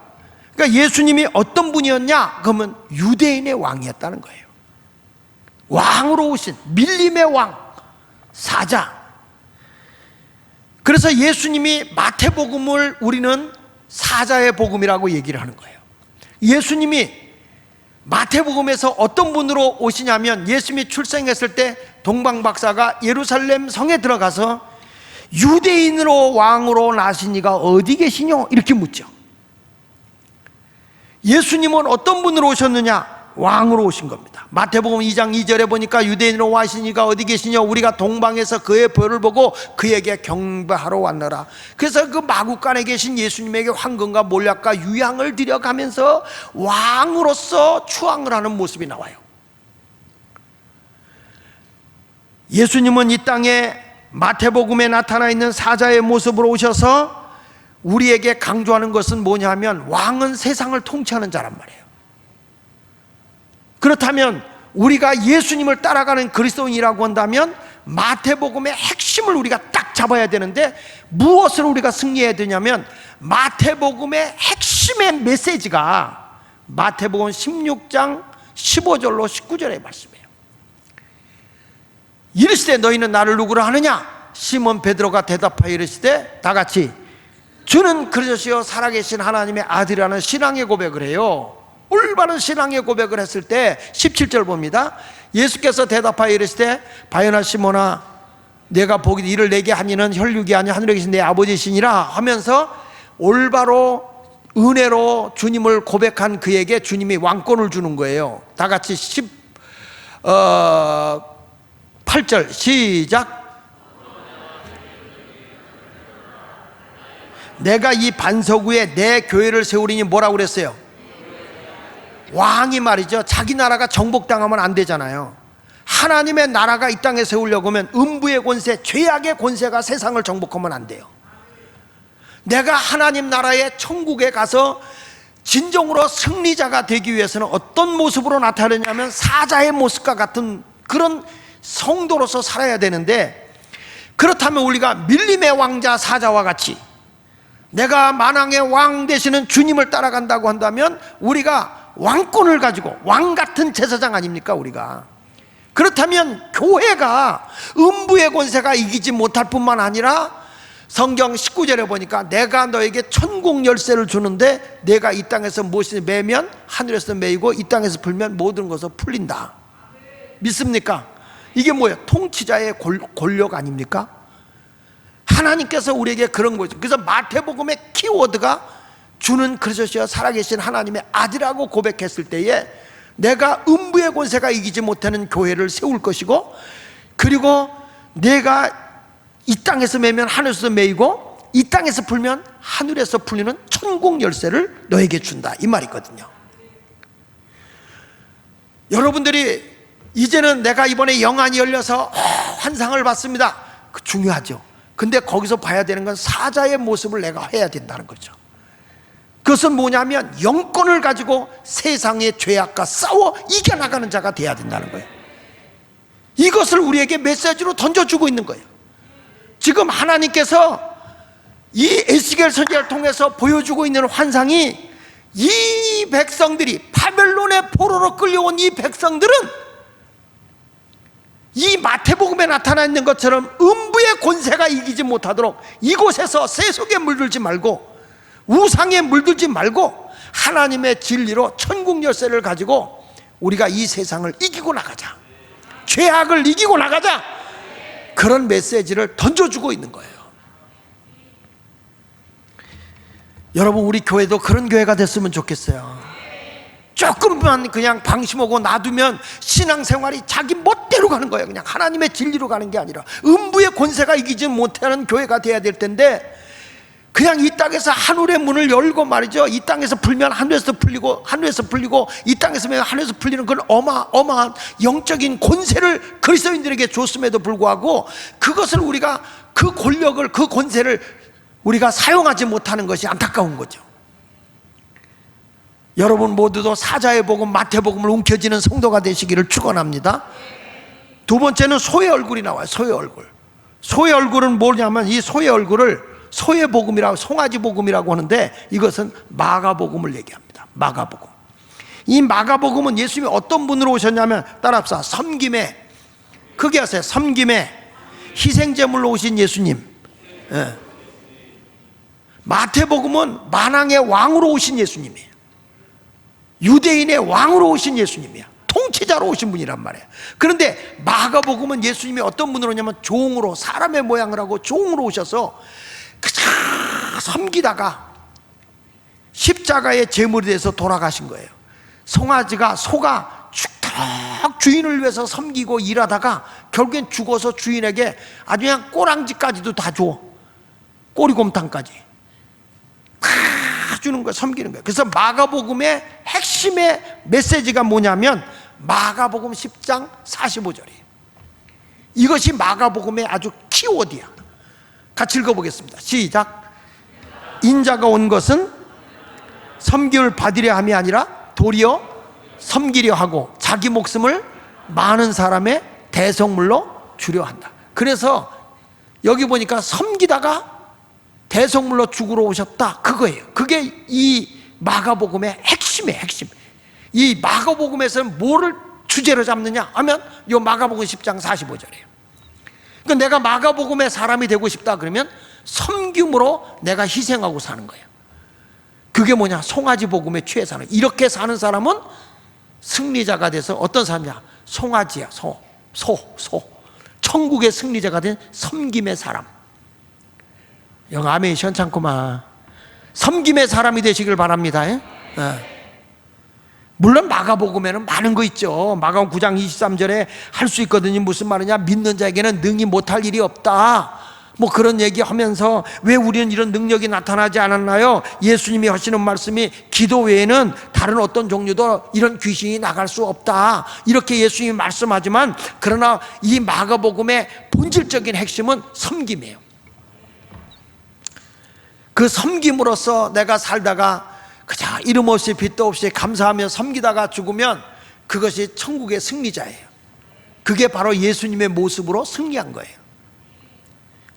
그러니까 예수님이 어떤 분이었냐? 그러면 유대인의 왕이었다는 거예요. 왕으로 오신 밀림의 왕, 사자. 그래서 예수님이 마태복음을 우리는 사자의 복음이라고 얘기를 하는 거예요. 예수님이 마태복음에서 어떤 분으로 오시냐면, 예수님이 출생했을 때 동방박사가 예루살렘 성에 들어가서 유대인으로 왕으로 나신 이가 어디 계시뇨? 이렇게 묻죠. 예수님은 어떤 분으로 오셨느냐? 왕으로 오신 겁니다. 마태복음 2장 2절에 보니까 유대인으로 와신 이가 어디 계시뇨? 우리가 동방에서 그의 보혈을 보고 그에게 경배하러 왔노라. 그래서 그 마구간에 계신 예수님에게 황금과 몰약과 유향을 드려가면서 왕으로서 추앙을 하는 모습이 나와요. 예수님은 이 땅에 마태복음에 나타나 있는 사자의 모습으로 오셔서 우리에게 강조하는 것은 뭐냐면, 왕은 세상을 통치하는 자란 말이에요. 그렇다면 우리가 예수님을 따라가는 그리스도인이라고 한다면 마태복음의 핵심을 우리가 딱 잡아야 되는데, 무엇을 우리가 승리해야 되냐면, 마태복음의 핵심의 메시지가 마태복음 16장 15절로 19절의 말씀이에요. 이르시되 너희는 나를 누구로 하느냐? 시몬 베드로가 대답하여 이르시되 다 같이 주는 그리스도시요 살아계신 하나님의 아들이라는 신앙의 고백을 해요. 올바른 신앙의 고백을 했을 때 17절 봅니다. 예수께서 대답하여 이르시되 바요나 시몬아 내가 보기 이를 내게 하니는 혈육이 아니 하늘에 계신 내 아버지시니라 하면서 올바로 은혜로 주님을 고백한 그에게 주님이 왕권을 주는 거예요. 다 같이 8절 시작. 내가 이 반석 위에 내 교회를 세우리니 뭐라고 그랬어요? 왕이 말이죠. 자기 나라가 정복당하면 안 되잖아요. 하나님의 나라가 이 땅에 세우려고 하면 음부의 권세, 죄악의 권세가 세상을 정복하면 안 돼요. 내가 하나님 나라의 천국에 가서 진정으로 승리자가 되기 위해서는 어떤 모습으로 나타나냐면 사자의 모습과 같은 그런 성도로서 살아야 되는데, 그렇다면 우리가 밀림의 왕자 사자와 같이 내가 만왕의 왕 되시는 주님을 따라간다고 한다면 우리가 왕권을 가지고 왕 같은 제사장 아닙니까? 우리가 그렇다면 교회가 음부의 권세가 이기지 못할 뿐만 아니라 성경 19절에 보니까 내가 너에게 천국 열쇠를 주는데 내가 이 땅에서 무엇을 매면 하늘에서 매이고 이 땅에서 풀면 모든 것을 풀린다. 믿습니까? 이게 뭐예요? 통치자의 권력 아닙니까? 하나님께서 우리에게 그런 거죠. 그래서 마태복음의 키워드가 주는 그리스도시여 살아계신 하나님의 아들이라고 고백했을 때에 내가 음부의 권세가 이기지 못하는 교회를 세울 것이고, 그리고 내가 이 땅에서 매면 하늘에서 매이고 이 땅에서 풀면 하늘에서 풀리는 천국 열쇠를 너에게 준다, 이 말이거든요. 여러분들이 이제는 내가 이번에 영안이 열려서 환상을 봤습니다. 중요하죠. 근데 거기서 봐야 되는 건 사자의 모습을 내가 해야 된다는 거죠. 그것은 뭐냐면 영권을 가지고 세상의 죄악과 싸워 이겨나가는 자가 돼야 된다는 거예요. 이것을 우리에게 메시지로 던져주고 있는 거예요. 지금 하나님께서 이 에스겔 선지자를 통해서 보여주고 있는 환상이, 이 백성들이 바벨론의 포로로 끌려온 이 백성들은 이 마태복음에 나타나 있는 것처럼 음부의 권세가 이기지 못하도록 이곳에서 세속에 물들지 말고 우상에 물들지 말고 하나님의 진리로 천국 열쇠를 가지고 우리가 이 세상을 이기고 나가자, 죄악을 이기고 나가자, 그런 메시지를 던져주고 있는 거예요. 여러분, 우리 교회도 그런 교회가 됐으면 좋겠어요. 조금만 그냥 방심하고 놔두면 신앙생활이 자기 멋대로 가는 거예요. 그냥 하나님의 진리로 가는 게 아니라 음부의 권세가 이기지 못하는 교회가 돼야 될 텐데, 그냥 이 땅에서 하늘의 문을 열고 말이죠, 이 땅에서 풀면 하늘에서 풀리고, 하늘에서 풀리고, 이 땅에서 풀면 하늘에서 풀리는 그런 어마어마한 영적인 권세를 그리스도인들에게 줬음에도 불구하고 그것을 우리가, 그 권력을, 그 권세를 우리가 사용하지 못하는 것이 안타까운 거죠. 여러분 모두도 사자의 복음, 마태복음을 움켜쥐는 성도가 되시기를 축원합니다. 두 번째는 소의 얼굴이 나와요. 소의 얼굴. 소의 얼굴은 뭐냐면, 이 소의 얼굴을 소의 복음이라고, 송아지 복음이라고 하는데, 이것은 마가복음을 얘기합니다. 마가복음. 이 마가복음은 예수님이 어떤 분으로 오셨냐면, 따라합시다. 섬김에, 크게 하세요. 섬김에 희생제물로 오신 예수님. 예. 마태복음은 만왕의 왕으로 오신 예수님이에요. 유대인의 왕으로 오신 예수님이야. 통치자로 오신 분이란 말이에요. 그런데 마가복음은 예수님이 어떤 분으로 오냐면 종으로, 사람의 모양을 하고 종으로 오셔서 그저 섬기다가 십자가의 제물이 돼서 돌아가신 거예요. 송아지가, 소가 축덕 주인을 위해서 섬기고 일하다가 결국엔 죽어서 주인에게 아주 그냥 꼬랑지까지도 다 줘. 꼬리곰탕까지 다 주는 거예요. 섬기는 거예요. 그래서 마가복음의 핵심의 메시지가 뭐냐면 마가복음 10장 45절이에요. 이것이 마가복음의 아주 키워드야. 같이 읽어보겠습니다. 시작. 인자가 온 것은 섬김을 받으려 함이 아니라 도리어 섬기려 하고 자기 목숨을 많은 사람의 대속물로 주려 한다. 그래서 여기 보니까 섬기다가 대속물로 죽으러 오셨다, 그거예요. 그게 이 마가복음의 핵심이에요. 핵심. 이 마가복음에서는 뭐를 주제로 잡느냐 하면 이 마가복음 10장 45절이에요. 그러니까 내가 마가복음의 사람이 되고 싶다 그러면 섬김으로 내가 희생하고 사는 거예요. 그게 뭐냐? 송아지 복음에 취해 사는. 이렇게 사는 사람은 승리자가 돼서 어떤 사람이야? 송아지야. 소. 천국의 승리자가 된 섬김의 사람. 영 아멘이 시원찮구만. 섬김의 사람이 되시길 바랍니다. 예? 물론 마가복음에는 많은 거 있죠. 마가복음 9장 23절에 할 수 있거든요. 무슨 말이냐? 믿는 자에게는 능히 못할 일이 없다, 뭐 그런 얘기하면서 왜 우리는 이런 능력이 나타나지 않았나요? 예수님이 하시는 말씀이 기도 외에는 다른 어떤 종류도 이런 귀신이 나갈 수 없다, 이렇게 예수님이 말씀하지만, 그러나 이 마가복음의 본질적인 핵심은 섬김이에요. 그 섬김으로써 내가 살다가 그저 이름 없이 빚도 없이 감사하며 섬기다가 죽으면 그것이 천국의 승리자예요. 그게 바로 예수님의 모습으로 승리한 거예요.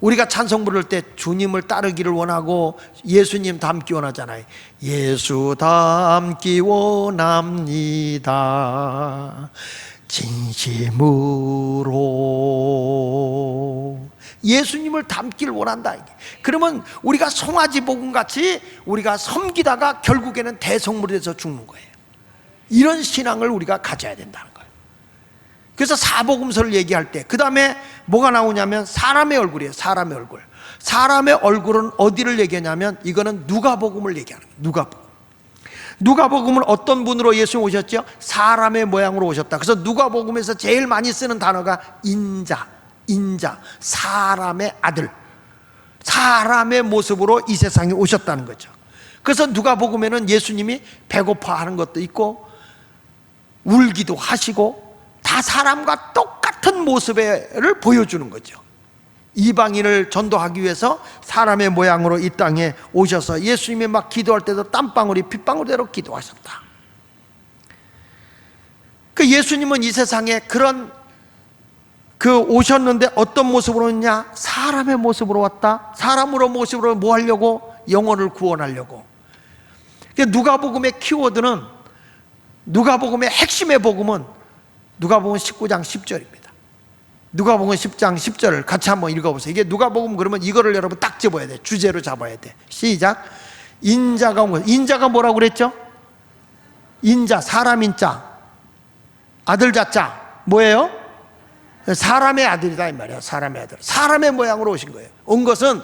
우리가 찬송 부를 때 주님을 따르기를 원하고 예수님 닮기 원하잖아요. 예수 닮기 원합니다, 진심으로. 예수님을 닮기를 원한다. 그러면 우리가 송아지 복음같이 우리가 섬기다가 결국에는 대속물이 돼서 죽는 거예요. 이런 신앙을 우리가 가져야 된다는 거예요. 그래서 사복음서를 얘기할 때 그 다음에 뭐가 나오냐면 사람의 얼굴이에요. 사람의 얼굴. 사람의 얼굴은 어디를 얘기하냐면 이거는 누가복음을 얘기하는 거예요. 누가복음. 누가복음은 어떤 분으로 예수님 오셨죠? 사람의 모양으로 오셨다. 그래서 누가복음에서 제일 많이 쓰는 단어가 인자, 사람의 아들, 사람의 모습으로 이 세상에 오셨다는 거죠. 그래서 누가복음에는 예수님이 배고파하는 것도 있고 울기도 하시고 다 사람과 똑같은 모습을 보여주는 거죠. 이방인을 전도하기 위해서 사람의 모양으로 이 땅에 오셔서 예수님이 막 기도할 때도 땀방울이 핏방울대로 기도하셨다. 그 예수님은 이 세상에 그런 오셨는데 어떤 모습으로 왔냐? 사람의 모습으로 왔다. 사람으로 모습으로 뭐 하려고? 영혼을 구원하려고. 누가복음의 키워드는, 누가복음의 핵심의 복음은 누가복음 19장 10절입니다. 누가복음 10장 10절을 같이 한번 읽어보세요. 이게 누가복음 그러면 이거를 여러분 딱 집어야 돼. 주제로 잡아야 돼. 시작. 인자가 온 것. 인자가 뭐라고 그랬죠? 인자, 사람 인자, 아들 자자 뭐예요? 사람의 아들이다 이 말이야. 사람의 아들, 사람의 모양으로 오신 거예요. 온 것은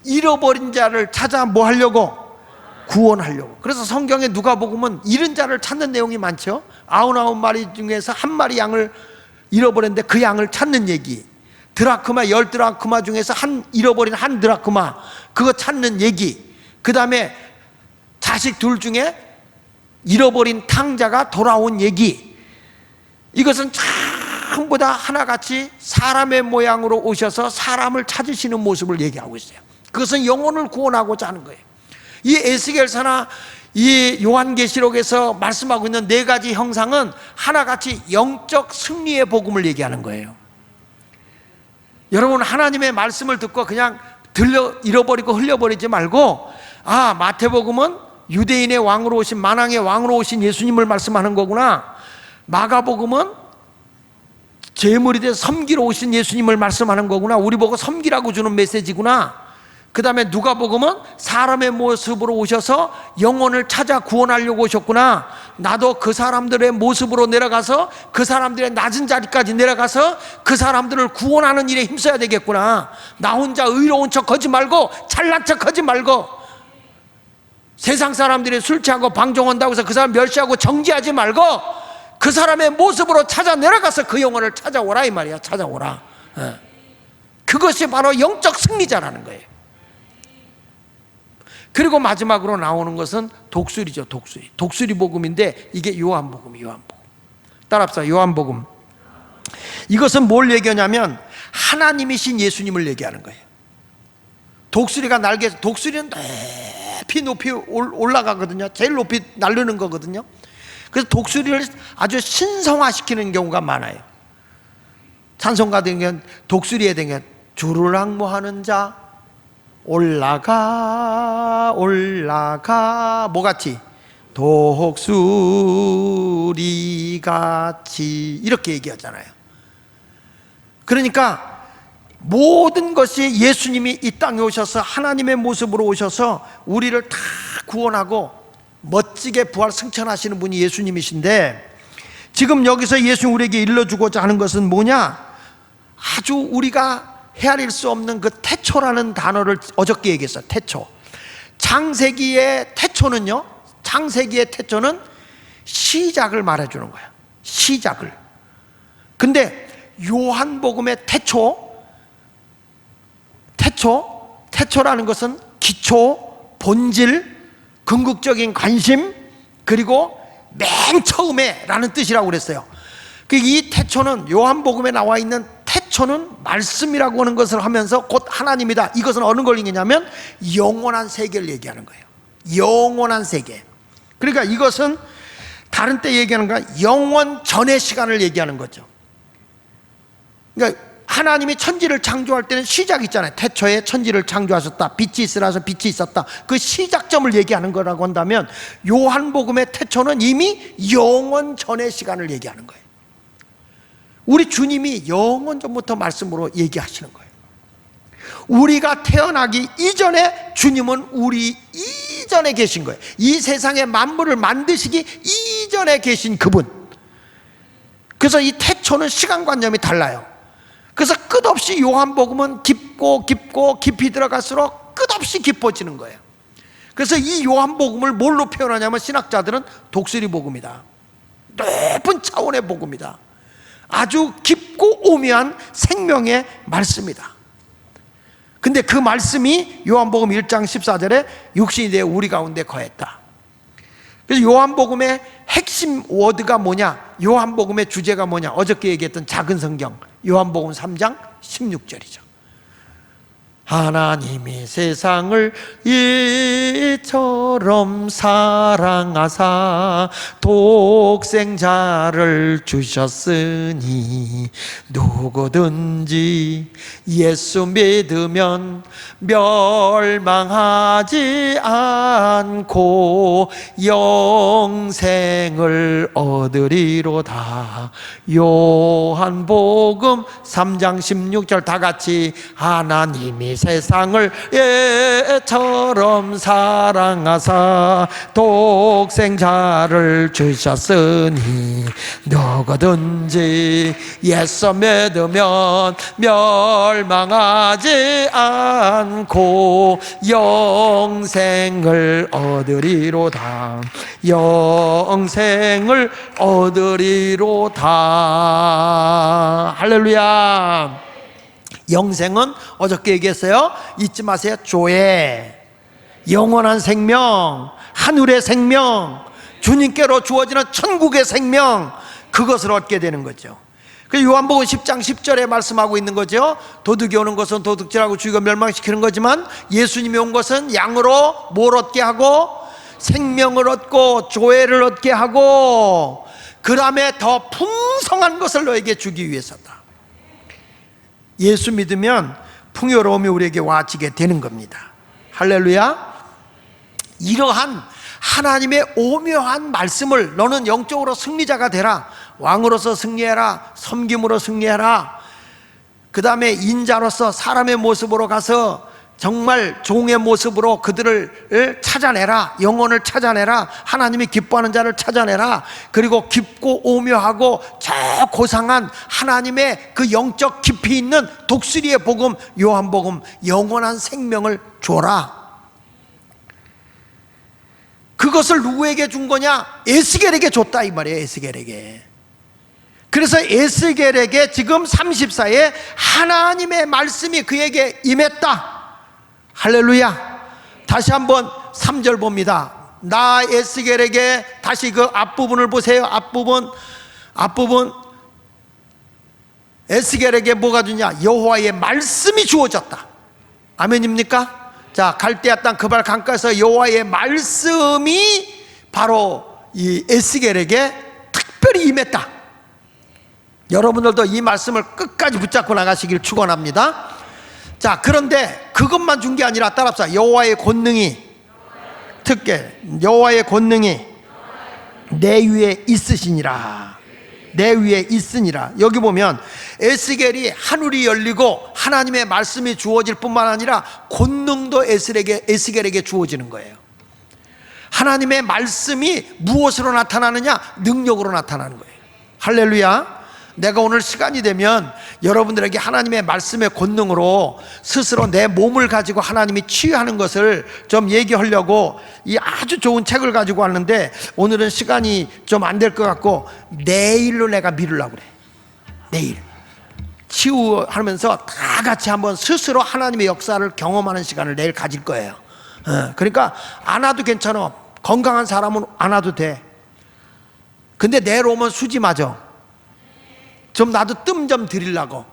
잃어버린 자를 찾아 뭐 하려고? 구원하려고. 그래서 성경에 누가복음은 잃은 자를 찾는 내용이 많죠. 99마리 중에서 한 마리 양을 잃어버렸는데 그 양을 찾는 얘기. 드라크마 10드라크마 중에서 잃어버린 한 드라크마 그거 찾는 얘기. 그 다음에 자식 둘 중에 잃어버린 탕자가 돌아온 얘기. 이것은 전부 다 하나같이 사람의 모양으로 오셔서 사람을 찾으시는 모습을 얘기하고 있어요. 그것은 영혼을 구원하고자 하는 거예요. 이 에스겔서나 이 요한계시록에서 말씀하고 있는 네 가지 형상은 하나같이 영적 승리의 복음을 얘기하는 거예요. 여러분, 하나님의 말씀을 듣고 그냥 잃어버리고 흘려버리지 말고, 아, 마태복음은 유대인의 왕으로 오신, 만왕의 왕으로 오신 예수님을 말씀하는 거구나. 마가복음은 제물이 돼서 섬기러 오신 예수님을 말씀하는 거구나. 우리 보고 섬기라고 주는 메시지구나. 그 다음에 누가복음은 사람의 모습으로 오셔서 영혼을 찾아 구원하려고 오셨구나. 나도 그 사람들의 모습으로 내려가서 그 사람들의 낮은 자리까지 내려가서 그 사람들을 구원하는 일에 힘써야 되겠구나. 나 혼자 의로운 척 하지 말고 잘난 척 하지 말고, 세상 사람들이 술 취하고 방종한다고 해서 그 사람 멸시하고 정죄하지 말고 그 사람의 모습으로 찾아 내려가서 그 영혼을 찾아오라 이 말이야. 찾아오라. 그것이 바로 영적 승리자라는 거예요. 그리고 마지막으로 나오는 것은 독수리죠. 독수리 복음인데 이게 요한복음. 따라합시다. 요한복음. 이것은 뭘 얘기하냐면 하나님이신 예수님을 얘기하는 거예요. 독수리가 날개에서, 독수리는 높이 올라가거든요. 제일 높이 날르는 거거든요. 그래서 독수리를 아주 신성화시키는 경우가 많아요. 찬송가들은 독수리에 대해 주를 앙모하는 자 올라가 뭐같이? 독수리같이 이렇게 얘기하잖아요. 그러니까 모든 것이 예수님이 이 땅에 오셔서 하나님의 모습으로 오셔서 우리를 다 구원하고 멋지게 부활 승천하시는 분이 예수님이신데, 지금 여기서 예수님 우리에게 일러주고자 하는 것은 뭐냐? 아주 우리가 헤아릴 수 없는 그 태초라는 단어를 어저께 얘기했어요. 태초. 창세기의 태초는요, 창세기의 태초는 시작을 말해주는 거야. 시작을. 근데 요한복음의 태초라는 것은 기초, 본질, 궁극적인 관심, 그리고 맨 처음에 라는 뜻이라고 그랬어요. 이 태초는, 요한복음에 나와 있는 태초는 말씀이라고 하는 것을 하면서 곧 하나님이다. 이것은 어느 걸 얘기냐면 영원한 세계를 얘기하는 거예요. 영원한 세계. 그러니까 이것은 다른 때 얘기하는 거야. 영원 전의 시간을 얘기하는 거죠. 그러니까 하나님이 천지를 창조할 때는 시작이 있잖아요. 태초에 천지를 창조하셨다. 빛이 있으라서 빛이 있었다. 그 시작점을 얘기하는 거라고 한다면 요한복음의 태초는 이미 영원 전의 시간을 얘기하는 거예요. 우리 주님이 영원 전부터 말씀으로 얘기하시는 거예요. 우리가 태어나기 이전에 주님은 우리 이전에 계신 거예요. 이 세상의 만물을 만드시기 이전에 계신 그분. 그래서 이 태초는 시간관념이 달라요. 그래서 끝없이 요한복음은 깊고 깊이 들어갈수록 끝없이 깊어지는 거예요. 그래서 이 요한복음을 뭘로 표현하냐면 신학자들은 독수리복음이다. 높은 차원의 복음이다. 아주 깊고 오묘한 생명의 말씀이다. 근데 그 말씀이 요한복음 1장 14절에 육신이 되어 우리 가운데 거했다. 그래서 요한복음의 핵심 워드가 뭐냐? 요한복음의 주제가 뭐냐? 어저께 얘기했던 작은 성경 요한복음 3장 16절이죠. 하나님이 세상을 이처럼 사랑하사 독생자를 주셨으니 누구든지 예수 믿으면 멸망하지 않고 영생을 얻으리로다. 요한복음 3장 16절 다 같이 하나님이 이 세상을 예처럼 사랑하사 독생자를 주셨으니 누구든지 예수 믿으면 멸망하지 않고 영생을 얻으리로다. 영생을 얻으리로다. 할렐루야. 영생은 어저께 얘기했어요. 잊지 마세요. 조회, 영원한 생명, 하늘의 생명, 주님께로 주어지는 천국의 생명, 그것을 얻게 되는 거죠. 요한복음 10장 10절에 말씀하고 있는 거죠. 도둑이 오는 것은 도둑질하고 죽이고 멸망시키는 거지만 예수님이 온 것은 양으로 뭘 얻게 하고 생명을 얻고 조회를 얻게 하고 그 다음에 더 풍성한 것을 너에게 주기 위해서다. 예수 믿으면 풍요로움이 우리에게 와지게 되는 겁니다. 할렐루야. 이러한 하나님의 오묘한 말씀을 너는 영적으로 승리자가 되라, 왕으로서 승리해라, 섬김으로 승리해라, 그 다음에 인자로서 사람의 모습으로 가서 정말 종의 모습으로 그들을 찾아내라, 영혼을 찾아내라, 하나님이 기뻐하는 자를 찾아내라, 그리고 깊고 오묘하고 저 고상한 하나님의 그 영적 깊이 있는 독수리의 복음, 요한복음, 영원한 생명을 줘라. 그것을 누구에게 준 거냐? 에스겔에게 줬다 이 말이에요. 에스겔에게. 그래서 에스겔에게 지금 34에 하나님의 말씀이 그에게 임했다. 할렐루야. 다시 한번 3절 봅니다. 나 에스겔에게, 다시 그 앞부분을 보세요. 앞부분 에스겔에게 뭐가 주냐? 여호와의 말씀이 주어졌다. 아멘입니까? 자, 갈대아 땅 그발 강가에서 여호와의 말씀이 바로 이 에스겔에게 특별히 임했다. 여러분들도 이 말씀을 끝까지 붙잡고 나가시길 축원합니다. 자, 그런데 그것만 준 게 아니라 따라합시다. 여호와의 권능이, 특별 여호와의 권능이 내 위에 있으시니라. 내 위에 있으니라. 여기 보면 에스겔이 하늘이 열리고 하나님의 말씀이 주어질 뿐만 아니라 권능도 에스겔에게 주어지는 거예요. 하나님의 말씀이 무엇으로 나타나느냐? 능력으로 나타나는 거예요. 할렐루야. 내가 오늘 시간이 되면 여러분들에게 하나님의 말씀의 권능으로 스스로 내 몸을 가지고 하나님이 치유하는 것을 좀 얘기하려고 이 아주 좋은 책을 가지고 왔는데, 오늘은 시간이 좀 안 될 것 같고 내일로 내가 미루려고 그래. 내일 치유하면서 다 같이 한번 스스로 하나님의 역사를 경험하는 시간을 내일 가질 거예요. 그러니까 안 와도 괜찮아. 건강한 사람은 안 와도 돼. 근데 내일 오면 수지 맞아. 좀 나도 뜸 좀 드리려고.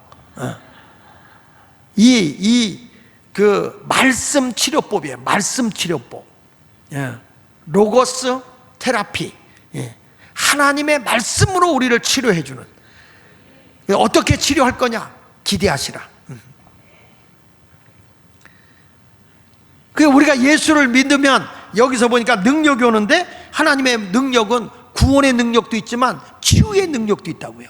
그 말씀 치료법이에요. 말씀 치료법. 로고스 테라피. 하나님의 말씀으로 우리를 치료해 주는. 어떻게 치료할 거냐? 기대하시라. 우리가 예수를 믿으면 여기서 보니까 능력이 오는데, 하나님의 능력은 구원의 능력도 있지만 치유의 능력도 있다고요.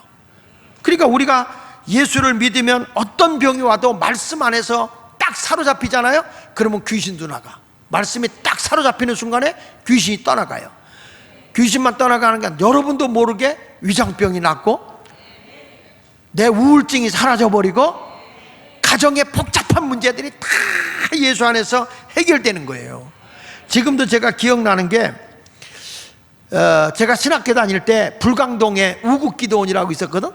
그러니까 우리가 예수를 믿으면 어떤 병이 와도 말씀 안에서 딱 사로잡히잖아요. 그러면 귀신도 나가. 말씀이 딱 사로잡히는 순간에 귀신이 떠나가요. 귀신만 떠나가는 게 아니라 여러분도 모르게 위장병이 낫고 내 우울증이 사라져버리고 가정의 복잡한 문제들이 다 예수 안에서 해결되는 거예요. 지금도 제가 기억나는 게, 제가 신학교 다닐 때 불광동에 우국기도원이라고 있었거든.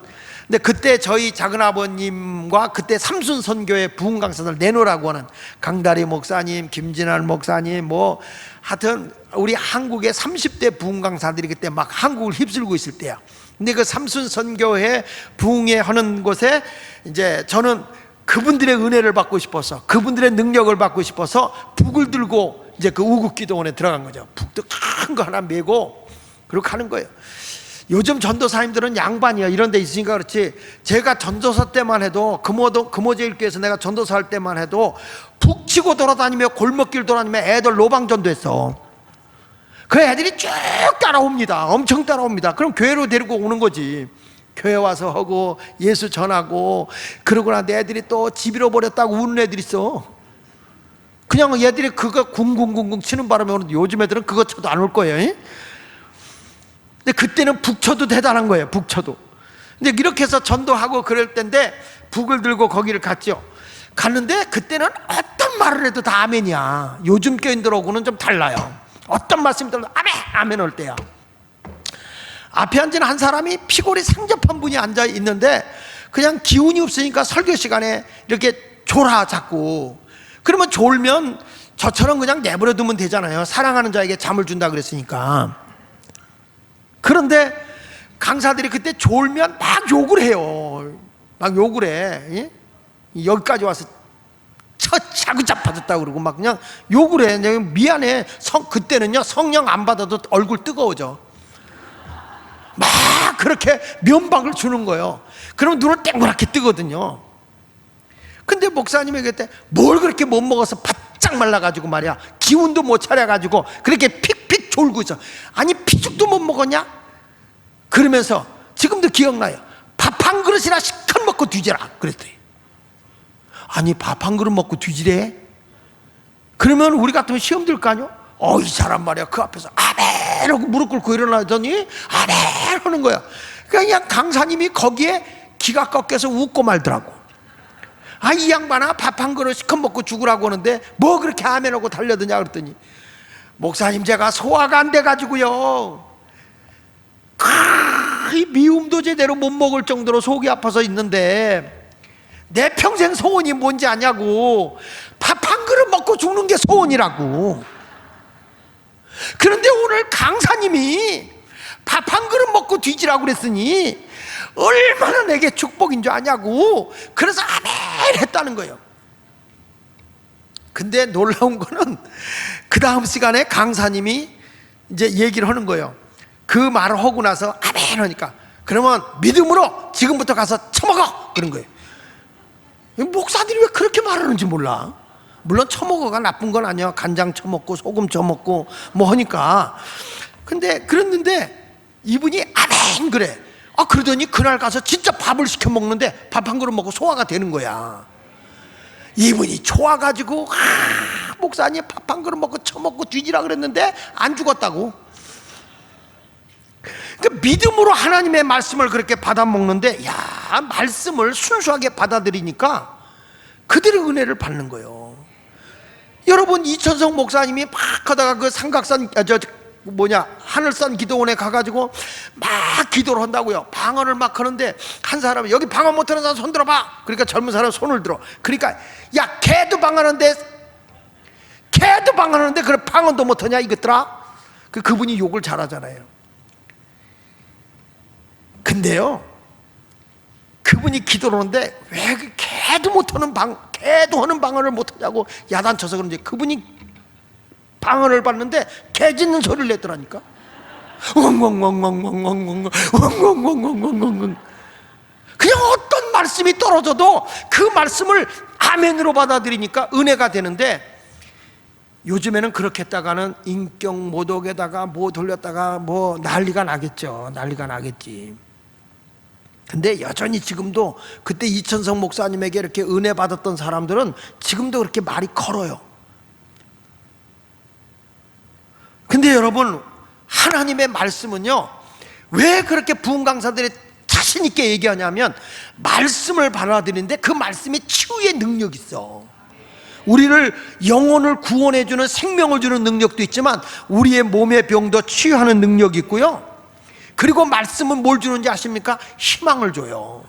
근데 그때 저희 작은아버님과 그때 삼순 선교회 부흥 강사들 내놓으라고 하는 강다리 목사님, 김진환 목사님, 뭐 하여튼 우리 한국의 30대 부흥 강사들이 그때 막 한국을 휩쓸고 있을 때야. 근데 그 삼순 선교회 부흥회 하는 곳에 이제 저는 그분들의 은혜를 받고 싶어서, 그분들의 능력을 받고 싶어서 북을 들고 이제 그 우국기도원에 들어간 거죠. 북도 큰 거 하나 메고 그렇게 하는 거예요. 요즘 전도사님들은 양반이야 이런 데 있으니까 그렇지, 제가 전도사 때만 해도 금호제일교회에서 내가 전도사 할 때만 해도 북치고 돌아다니며 골목길 돌아다니며 애들 노방전도했어. 그 애들이 쭉 따라옵니다. 엄청 따라옵니다. 그럼 교회로 데리고 오는 거지. 교회 와서 하고 예수 전하고 그러고 나 내 애들이 또 집 잃어버렸다고 우는 애들이 있어. 그냥 얘들이 그거 궁궁궁궁 치는 바람에 오는데 요즘 애들은 그거 쳐도 안 올 거예요. 근데 그때는 북쳐도 대단한 거예요. 북쳐도. 근데 이렇게 해서 전도하고 그럴 때인데 북을 들고 거기를 갔죠. 갔는데 그때는 어떤 말을 해도 다 아멘이야. 요즘 교인들하고는 좀 달라요. 어떤 말씀 들어도 아멘 아멘 올 때야. 앞에 앉은 한 사람이 피골이 상접한 분이 앉아 있는데 그냥 기운이 없으니까 설교 시간에 이렇게 졸아 자꾸. 그러면 졸면 저처럼 그냥 내버려 두면 되잖아요. 사랑하는 자에게 잠을 준다 그랬으니까. 그런데 강사들이 그때 졸면 막 욕을 해요. 막 욕을 해. 예? 여기까지 와서 자꾸 자빠졌다고 그러고 막 그냥 욕을 해. 미안해. 그때는요 성령 안 받아도 얼굴 뜨거워져. 막 그렇게 면박을 주는 거예요. 그러면 눈을 땡그랗게 뜨거든요. 근데 목사님이 그때 뭘 그렇게 못 먹어서 바짝 말라가지고 말이야 기운도 못 차려가지고 그렇게 픽픽 졸고 있어. 아니 피죽도 못 먹었냐? 그러면서 지금도 기억나요. 밥 한 그릇이나 시컷 먹고 뒤져라 그랬더니 아니 밥 한 그릇 먹고 뒤지래? 그러면 우리 같으면 시험 들 거 아니야? 이 사람 말이야 그 앞에서 아멘 하고 무릎 꿇고 일어나더니 아멘 하는 거야. 그냥 강사님이 거기에 기가 꺾여서 웃고 말더라고. 이 양반아 밥 한 그릇 시컷 먹고 죽으라고 하는데 뭐 그렇게 아멘하고 달려드냐 그랬더니 목사님 제가 소화가 안 돼가지고요 이 미움도 제대로 못 먹을 정도로 속이 아파서 있는데 내 평생 소원이 뭔지 아냐고. 밥 한 그릇 먹고 죽는 게 소원이라고. 그런데 오늘 강사님이 밥 한 그릇 먹고 뒤지라고 그랬으니 얼마나 내게 축복인 줄 아냐고. 그래서 아멘 했다는 거예요. 근데 놀라운 거는 그 다음 시간에 강사님이 이제 얘기를 하는 거예요. 그 말을 하고 나서 아멘 하니까 그러면 믿음으로 지금부터 가서 처먹어 그런 거예요. 목사들이 왜 그렇게 말하는지 몰라. 물론 처먹어가 나쁜 건 아니야. 간장 처먹고 소금 처먹고 뭐 하니까. 근데 그랬는데 이분이 아멘 그래. 그러더니 그날 가서 진짜 밥을 시켜 먹는데 밥 한 그릇 먹고 소화가 되는 거야. 이분이 좋아가지고 목사님 밥 한 그릇 먹고 처먹고 뒤지라 그랬는데 안 죽었다고. 그러니까 믿음으로 하나님의 말씀을 그렇게 받아 먹는데 말씀을 순수하게 받아들이니까 그들의 은혜를 받는 거예요. 여러분 이천성 목사님이 막 하다가 그 삼각산 하늘산 기도원에 가가지고 막 기도를 한다고요. 방언을 막 하는데 한 사람이 여기 방언 못하는 사람 손 들어봐. 그러니까 젊은 사람 손을 들어. 그러니까 걔도 방언하는데 그래 방언도 못하냐 이것들아. 그분이 욕을 잘하잖아요. 근데요 그분이 기도를 하는데 왜 걔도 하는 방언을 못하냐고 야단쳐서 그런지 그분이 방언을 받는데 개 짖는 소리를 냈더라니까. 그냥 어떤 말씀이 떨어져도 그 말씀을 아멘으로 받아들이니까 은혜가 되는데 요즘에는 그렇게 했다가는 인격 모독에다가 뭐 돌렸다가 뭐 난리가 나겠죠. 난리가 나겠지. 근데 여전히 지금도 그때 이천성 목사님에게 이렇게 은혜 받았던 사람들은 지금도 그렇게 말이 걸어요. 근데 여러분 하나님의 말씀은요 왜 그렇게 부흥 강사들이 자신 있게 얘기하냐면 말씀을 받아들이는데 그 말씀이 치유의 능력이 있어. 우리를 영혼을 구원해주는 생명을 주는 능력도 있지만 우리의 몸의 병도 치유하는 능력이 있고요. 그리고 말씀은 뭘 주는지 아십니까? 희망을 줘요.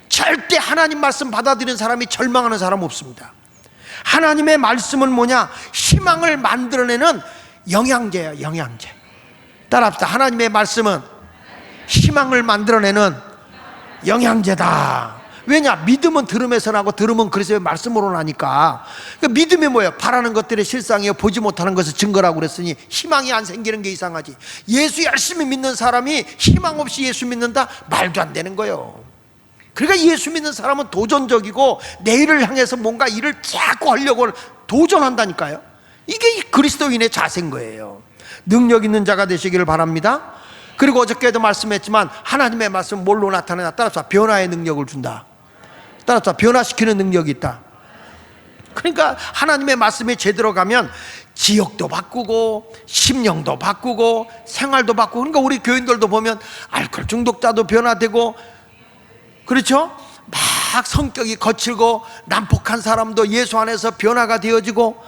절대 하나님 말씀 받아들이는 사람이 절망하는 사람 없습니다. 하나님의 말씀은 뭐냐? 희망을 만들어내는 영양제예요. 영양제. 따라합시다. 하나님의 말씀은 희망을 만들어내는 영양제다. 왜냐? 믿음은 들음에서 나고 들음은 그래서 말씀으로 나니까. 그러니까 믿음이 뭐예요? 바라는 것들의 실상이요 보지 못하는 것을 증거라고 그랬으니 희망이 안 생기는 게 이상하지. 예수 열심히 믿는 사람이 희망 없이 예수 믿는다? 말도 안 되는 거예요. 그러니까 예수 믿는 사람은 도전적이고 내일을 향해서 뭔가 일을 자꾸 하려고 도전한다니까요. 이게 그리스도인의 자세인 거예요. 능력 있는 자가 되시기를 바랍니다. 그리고 어저께도 말씀했지만 하나님의 말씀 뭘로 나타내냐? 따라서 변화의 능력을 준다. 따라서 변화시키는 능력이 있다. 그러니까 하나님의 말씀이 제대로 가면 지역도 바꾸고 심령도 바꾸고 생활도 바꾸고. 그러니까 우리 교인들도 보면 알코올 중독자도 변화되고, 그렇죠? 막 성격이 거칠고 난폭한 사람도 예수 안에서 변화가 되어지고.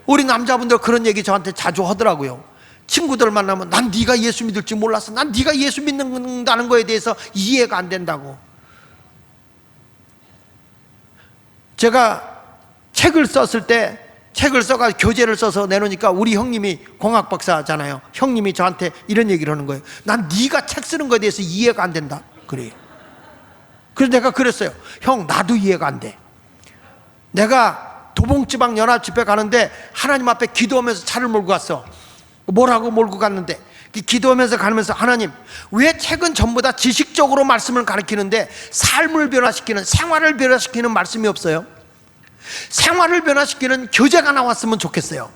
우리 남자분들 그런 얘기 저한테 자주 하더라고요. 친구들 만나면 난 네가 예수 믿을 줄 몰랐어. 난 네가 예수 믿는다는 거에 대해서 이해가 안 된다고. 제가 책을 썼을 때, 책을 써가 교재를 써서 내놓으니까 우리 형님이 공학 박사잖아요. 형님이 저한테 이런 얘기를 하는 거예요. 난 네가 책 쓰는 거에 대해서 이해가 안 된다 그래요. 그래서 내가 그랬어요. 형, 나도 이해가 안 돼. 내가 도봉지방 연합집회 가는데 하나님 앞에 기도하면서 차를 몰고 갔어. 뭐라고 몰고 갔는데, 기도하면서 가면서 하나님, 왜 책은 전부 다 지식적으로 말씀을 가르치는데 삶을 변화시키는, 생활을 변화시키는 말씀이 없어요? 생활을 변화시키는 교재가 나왔으면 좋겠어요.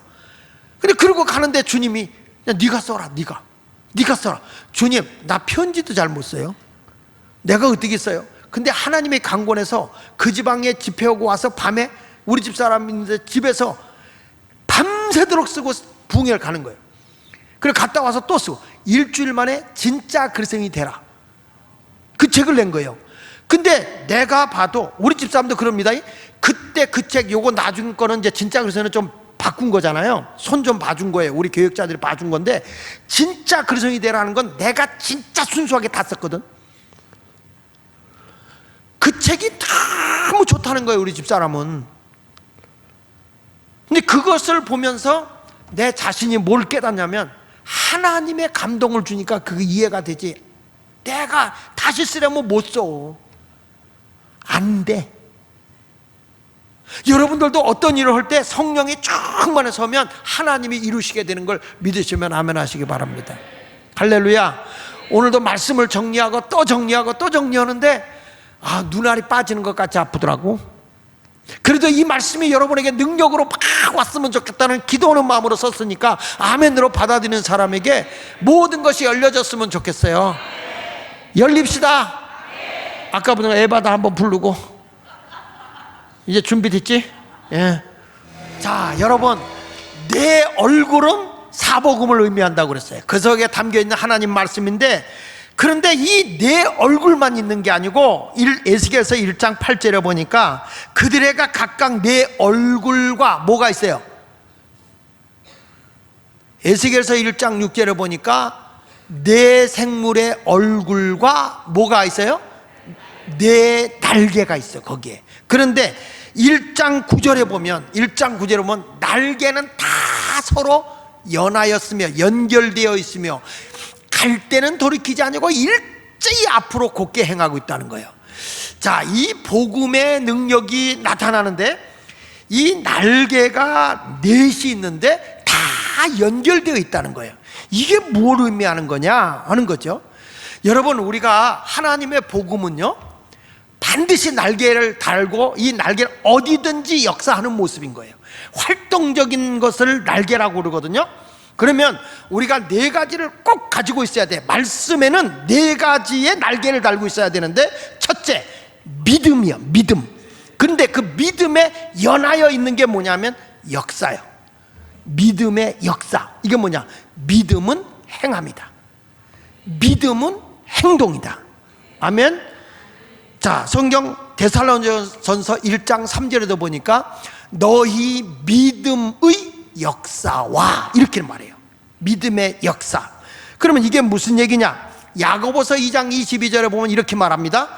근데 그러고 가는데 주님이 야, 네가 써라. 네가 써라. 주님, 나 편지도 잘 못 써요. 내가 어떻게 써요? 근데 하나님의 강권에서 그 지방에 집회하고 와서 밤에 우리 집 사람인데 집에서 밤새도록 쓰고 붕해를 가는 거예요. 그리고 갔다 와서 또 쓰고 일주일 만에 진짜 그리스도인이 되라, 그 책을 낸 거예요. 근데 내가 봐도 우리 집 사람도 그럽니다. 그때 그 책 요거 나중 거는 이제 진짜 그리스도인은 좀 바꾼 거잖아요. 손 좀 봐준 거예요. 우리 교육자들이 봐준 건데, 진짜 그리스도인이 되라는 건 내가 진짜 순수하게 다 썼거든. 그 책이 너무 좋다는 거예요, 우리 집 사람은. 근데 그것을 보면서 내 자신이 뭘 깨닫냐면, 하나님의 감동을 주니까 그게 이해가 되지. 내가 다시 쓰려면 못 써. 안 돼. 여러분들도 어떤 일을 할 때 성령이 충만해 서면 하나님이 이루시게 되는 걸 믿으시면 아멘 하시기 바랍니다. 할렐루야. 오늘도 말씀을 정리하고 또 정리하고 또 정리하는데 눈알이 빠지는 것 같이 아프더라고. 그래도 이 말씀이 여러분에게 능력으로 막 왔으면 좋겠다는 기도하는 마음으로 썼으니까 아멘으로 받아들이는 사람에게 모든 것이 열려졌으면 좋겠어요. 열립시다. 아까부터 에바다 한번 부르고 이제 준비됐지? 예. 자, 여러분, 내 얼굴은 사복음을 의미한다고 그랬어요. 그 속에 담겨있는 하나님 말씀인데, 그런데 이 내 얼굴만 있는 게 아니고 에스겔서 1장 8절에 보니까 그들애가 각각 내 얼굴과 뭐가 있어요? 에스겔서 1장 6절에 보니까 내 생물의 얼굴과 뭐가 있어요? 내 날개가 있어 거기에. 그런데 1장 9절에 보면 날개는 다 서로 연하였으며 연결되어 있으며 갈 때는 돌이키지 아니고 일제히 앞으로 곧게 행하고 있다는 거예요. 자, 이 복음의 능력이 나타나는데 이 날개가 넷이 있는데 다 연결되어 있다는 거예요. 이게 뭘 의미하는 거냐 하는 거죠. 여러분, 우리가 하나님의 복음은요, 반드시 날개를 달고 이 날개를 어디든지 역사하는 모습인 거예요. 활동적인 것을 날개라고 그러거든요. 그러면 우리가 네 가지를 꼭 가지고 있어야 돼. 말씀에는 네 가지의 날개를 달고 있어야 되는데, 첫째, 믿음이요. 믿음. 그런데 그 믿음에 연하여 있는 게 뭐냐면 역사요. 믿음의 역사. 이게 뭐냐? 믿음은 행함이다. 믿음은 행동이다. 아멘. 자, 성경 데살로니가전서 1장 3절에도 보니까 너희 믿음의 역사와 이렇게 말해요. 믿음의 역사. 그러면 이게 무슨 얘기냐? 야고보서 2장 22절에 보면 이렇게 말합니다.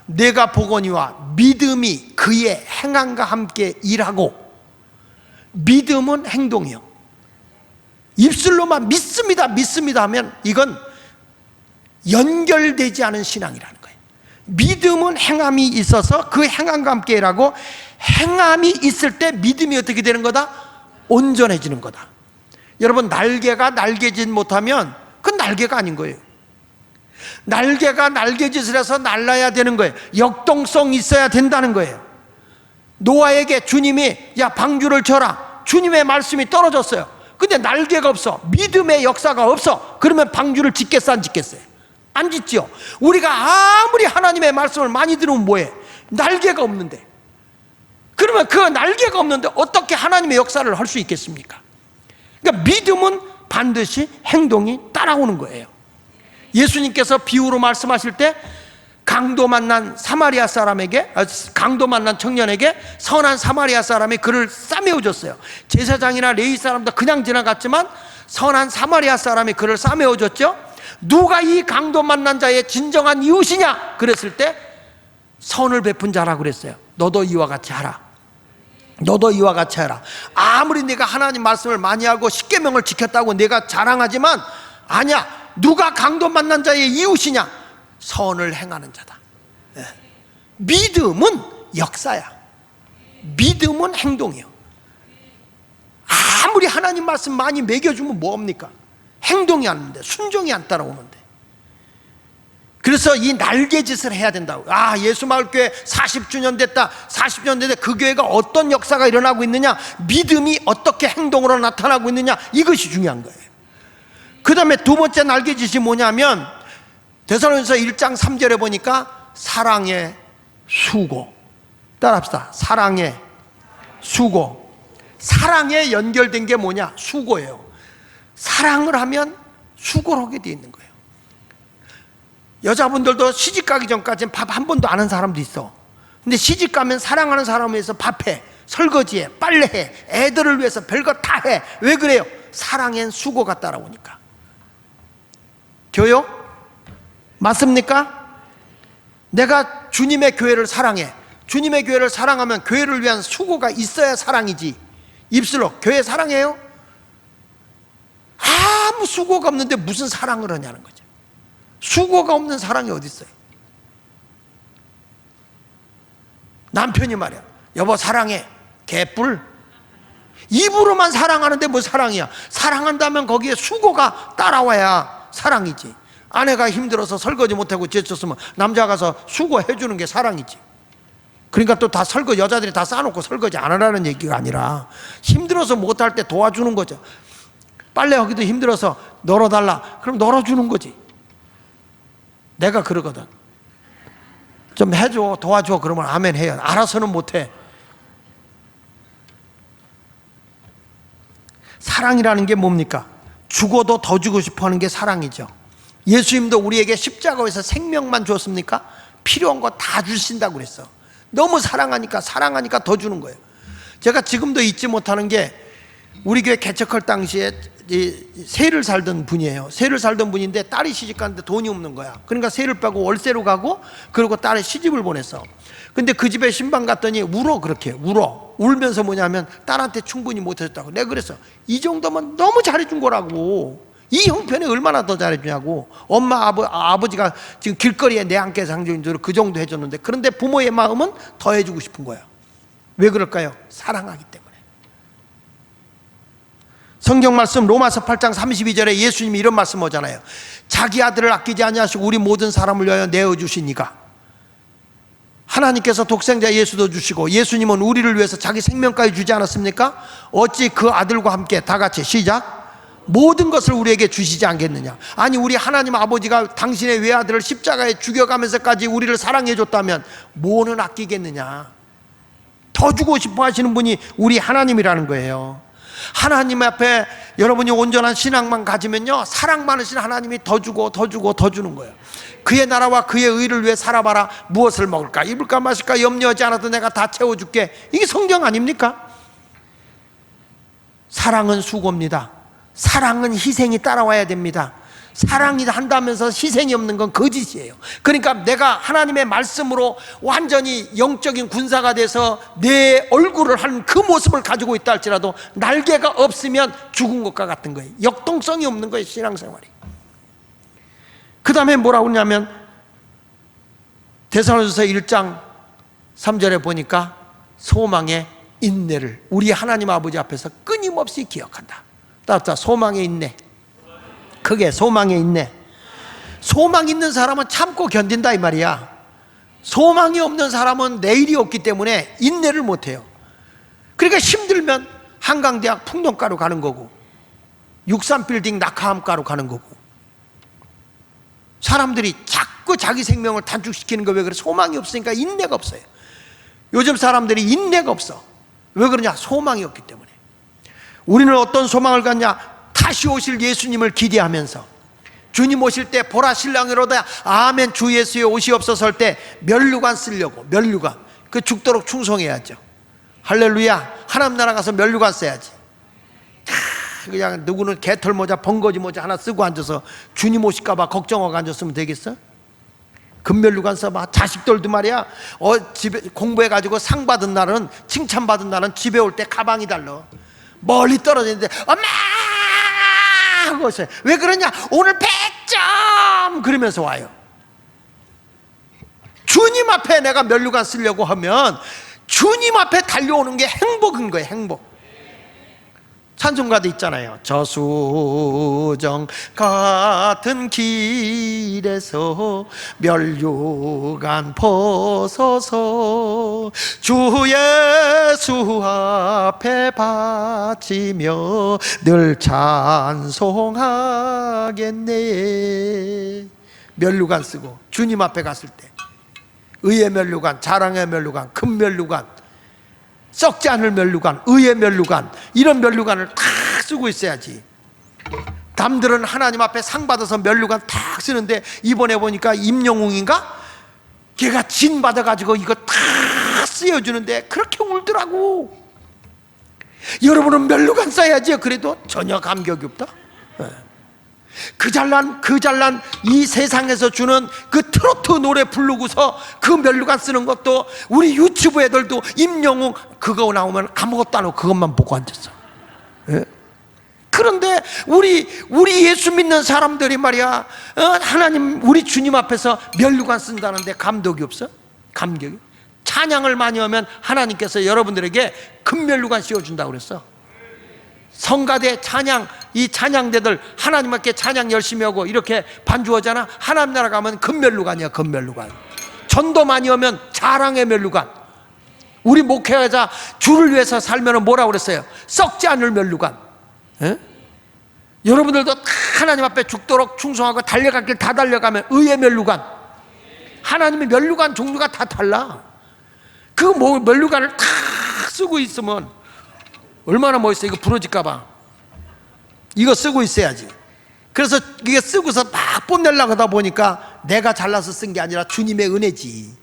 내가 보거니와 믿음이 그의 행함과 함께 일하고. 믿음은 행동이요. 입술로만 믿습니다 믿습니다 하면 이건 연결되지 않은 신앙이라는 거예요. 믿음은 행함이 있어서 그 행함과 함께 일하고, 행함이 있을 때 믿음이 어떻게 되는 거다? 온전해지는 거다. 여러분, 날개가 날개짓 못하면 그건 날개가 아닌 거예요. 날개가 날개짓을 해서 날아야 되는 거예요. 역동성이 있어야 된다는 거예요. 노아에게 주님이 야 방주를 쳐라, 주님의 말씀이 떨어졌어요. 근데 날개가 없어, 믿음의 역사가 없어. 그러면 방주를 짓겠어 안 짓겠어요? 안 짖지요. 우리가 아무리 하나님의 말씀을 많이 들으면 뭐해? 날개가 없는데. 그러면 그 날개가 없는데 어떻게 하나님의 역사를 할 수 있겠습니까? 그러니까 믿음은 반드시 행동이 따라오는 거예요. 예수님께서 비유로 말씀하실 때 강도 만난 사마리아 사람에게, 강도 만난 청년에게 선한 사마리아 사람이 그를 싸매어 줬어요. 제사장이나 레위 사람도 그냥 지나갔지만 선한 사마리아 사람이 그를 싸매어 줬죠. 누가 이 강도 만난 자의 진정한 이웃이냐 그랬을 때 선을 베푼 자라고 그랬어요. 너도 이와 같이 하라. 너도 이와 같이 하라. 아무리 내가 하나님 말씀을 많이 하고 십계명을 지켰다고 내가 자랑하지만 아니야. 누가 강도 만난 자의 이웃이냐? 선을 행하는 자다. 믿음은 역사야. 믿음은 행동이요. 아무리 하나님 말씀 많이 먹여주면 뭐합니까? 행동이 안 나는데, 순종이 안 따라오는데. 그래서 이 날개짓을 해야 된다고. 예수마을교회 40주년 됐다. 40년 됐는데 그 교회가 어떤 역사가 일어나고 있느냐, 믿음이 어떻게 행동으로 나타나고 있느냐, 이것이 중요한 거예요. 그 다음에 두 번째 날개짓이 뭐냐면 데살로니가서 1장 3절에 보니까 사랑의 수고. 따라합시다. 사랑의 수고. 사랑에 연결된 게 뭐냐? 수고예요. 사랑을 하면 수고를 하게 돼 있는 거예요. 여자분들도 시집 가기 전까지는 밥 한 번도 안 한 사람도 있어. 근데 시집 가면 사랑하는 사람을 위해서 밥해, 설거지해, 빨래해, 애들을 위해서 별거 다 해. 왜 그래요? 사랑엔 수고가 따라오니까. 교요? 맞습니까? 내가 주님의 교회를 사랑해. 주님의 교회를 사랑하면 교회를 위한 수고가 있어야 사랑이지. 입술로 교회 사랑해요? 아무 수고가 없는데 무슨 사랑을 하냐는 거죠. 수고가 없는 사랑이 어디 있어요? 남편이 말이야, 여보 사랑해. 개뿔. 입으로만 사랑하는데 뭐 사랑이야? 사랑한다면 거기에 수고가 따라와야 사랑이지. 아내가 힘들어서 설거지 못하고 지쳤으면 남자가 가서 수고해 주는 게 사랑이지. 그러니까 또 다 설거지, 여자들이 다 싸놓고 설거지 안 하라는 얘기가 아니라 힘들어서 못할 때 도와주는 거죠. 빨래하기도 힘들어서 널어달라. 그럼 널어주는 거지. 내가 그러거든. 좀 해줘, 도와줘. 그러면 아멘 해요. 알아서는 못해. 사랑이라는 게 뭡니까? 죽어도 더 주고 싶어 하는 게 사랑이죠. 예수님도 우리에게 십자가에서 생명만 줬습니까? 필요한 거 다 주신다고 그랬어. 너무 사랑하니까 더 주는 거예요. 제가 지금도 잊지 못하는 게 우리 교회 개척할 당시에 세를 살던 분이에요. 세를 살던 분인데 딸이 시집 갔는데 돈이 없는 거야. 그러니까 세를 빼고 월세로 가고, 그리고 딸이 시집을 보냈어. 근데 그 집에 신방 갔더니 그렇게 울면서 뭐냐면 딸한테 충분히 못해줬다고. 내가 그랬어. 이 정도면 너무 잘해준 거라고. 이 형편에 얼마나 더 잘해주냐고. 엄마 아버지가 지금 길거리에 내 안께 상주인 줄 그 정도 해줬는데, 그런데 부모의 마음은 더 해주고 싶은 거야. 왜 그럴까요? 사랑하기 때문에. 성경 말씀 로마서 8장 32절에 예수님이 이런 말씀 하잖아요. 자기 아들을 아끼지 아니하시고 우리 모든 사람을 위하여 내어주시니가. 하나님께서 독생자 예수도 주시고 예수님은 우리를 위해서 자기 생명까지 주지 않았습니까? 어찌 그 아들과 함께 다 같이 시작, 모든 것을 우리에게 주시지 않겠느냐. 아니, 우리 하나님 아버지가 당신의 외아들을 십자가에 죽여가면서까지 우리를 사랑해 줬다면 뭐는 아끼겠느냐. 더 주고 싶어 하시는 분이 우리 하나님이라는 거예요. 하나님 앞에 여러분이 온전한 신앙만 가지면요, 사랑 많으신 하나님이 더 주고 주는 거예요. 그의 나라와 그의 의를 위해 살아봐라. 무엇을 먹을까 입을까 마실까 염려하지 않아도 내가 다 채워줄게. 이게 성경 아닙니까? 사랑은 수고입니다. 사랑은 희생이 따라와야 됩니다. 사랑이 한다면서 희생이 없는 건 거짓이에요. 그러니까 내가 하나님의 말씀으로 완전히 영적인 군사가 돼서 내 얼굴을 한 그 모습을 가지고 있다 할지라도 날개가 없으면 죽은 것과 같은 거예요. 역동성이 없는 거예요, 신앙생활이. 그 다음에 뭐라고 그러냐면 데살로니가서 1장 3절에 보니까 소망의 인내를 우리 하나님 아버지 앞에서 끊임없이 기억한다. 따뜻하 소망의 인내. 그게 소망의 인내. 소망 있는 사람은 참고 견딘다 이 말이야. 소망이 없는 사람은 내일이 없기 때문에 인내를 못해요. 그러니까 힘들면 한강대학 풍년가로 가는 거고 63빌딩 낙하암가로 가는 거고 사람들이 자꾸 자기 생명을 단축시키는 거 왜 그래? 소망이 없으니까. 인내가 없어요. 요즘 사람들이 인내가 없어. 왜 그러냐? 소망이 없기 때문에. 우리는 어떤 소망을 갖냐? 다시 오실 예수님을 기대하면서, 주님 오실 때 보라 신랑이로다 아멘 주 예수의 옷이 없어서 할 때 면류관 쓰려고. 면류관, 그 죽도록 충성해야죠. 할렐루야. 하나님 나라 가서 면류관 써야지. 그냥 누구는 개털 모자 번거지 모자 하나 쓰고 앉아서 주님 오실까 봐 걱정하고 앉았으면 되겠어? 금면류관 써봐. 자식들도 말이야, 집에 공부해가지고 상 받은 날은, 칭찬 받은 날은 집에 올 때 가방이 달라. 멀리 떨어져 있는데 엄마 하고 있어요. 왜 그러냐? 오늘 100점 그러면서 와요. 주님 앞에 내가 면류관 쓰려고 하면 주님 앞에 달려오는 게 행복인 거예요. 행복. 찬송가도 있잖아요. 저수정 같은 길에서 면류관 벗어서 주 예수 앞에 바치며 늘 찬송하겠네. 면류관 쓰고 주님 앞에 갔을 때 의의 면류관, 자랑의 면류관, 금 면류관, 썩지 않을 면류관, 의의 면류관, 이런 면류관을 탁 쓰고 있어야지. 남들은 하나님 앞에 상 받아서 면류관 탁 쓰는데 이번에 보니까 임영웅인가? 걔가 진 받아가지고 이거 탁 쓰여주는데 그렇게 울더라고. 여러분은 면류관 써야지. 그래도 전혀 감격이 없다. 그 잘난 이 세상에서 주는 그 트로트 노래 부르고서 그 면류관 쓰는 것도 우리 유튜브 애들도 임영웅 그거 나오면 아무것도 안 하고 그것만 보고 앉았어. 예? 그런데 우리 예수 믿는 사람들이 말이야, 하나님 우리 주님 앞에서 면류관 쓴다는데 감독이 없어? 감격이? 찬양을 많이 하면 하나님께서 여러분들에게 금면류관 씌워준다고 그랬어. 성가대 찬양, 이 찬양대들 하나님께 찬양 열심히 하고 이렇게 반주하잖아. 하나님 나라 가면 금면류관이야. 금면류관. 전도 많이 하면 자랑의 면류관. 우리 목회자 주를 위해서 살면 뭐라고 그랬어요? 썩지 않을 면류관. 예? 여러분들도 하나님 앞에 죽도록 충성하고 달려갈 길 다 달려가면 의의 면류관. 하나님의 면류관 종류가 다 달라. 그 면류관을 다 쓰고 있으면 얼마나 멋있어. 이거 부러질까봐 이거 쓰고 있어야지. 그래서 이게 쓰고서 막 뽐내려고 하다 보니까 내가 잘나서 쓴 게 아니라 주님의 은혜지.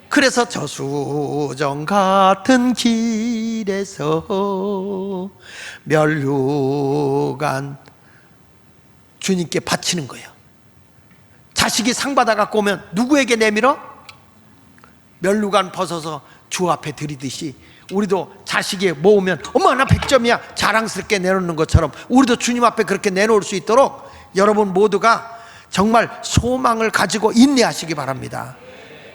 그래서 저수정 같은 길에서 면류관 주님께 바치는 거예요. 자식이 상 받아갖고 오면 누구에게 내밀어? 면류관 벗어서 주 앞에 드리듯이 우리도 자식이 모으면 엄마 나 100점이야 자랑스럽게 내놓는 것처럼 우리도 주님 앞에 그렇게 내놓을 수 있도록 여러분 모두가 정말 소망을 가지고 인내하시기 바랍니다.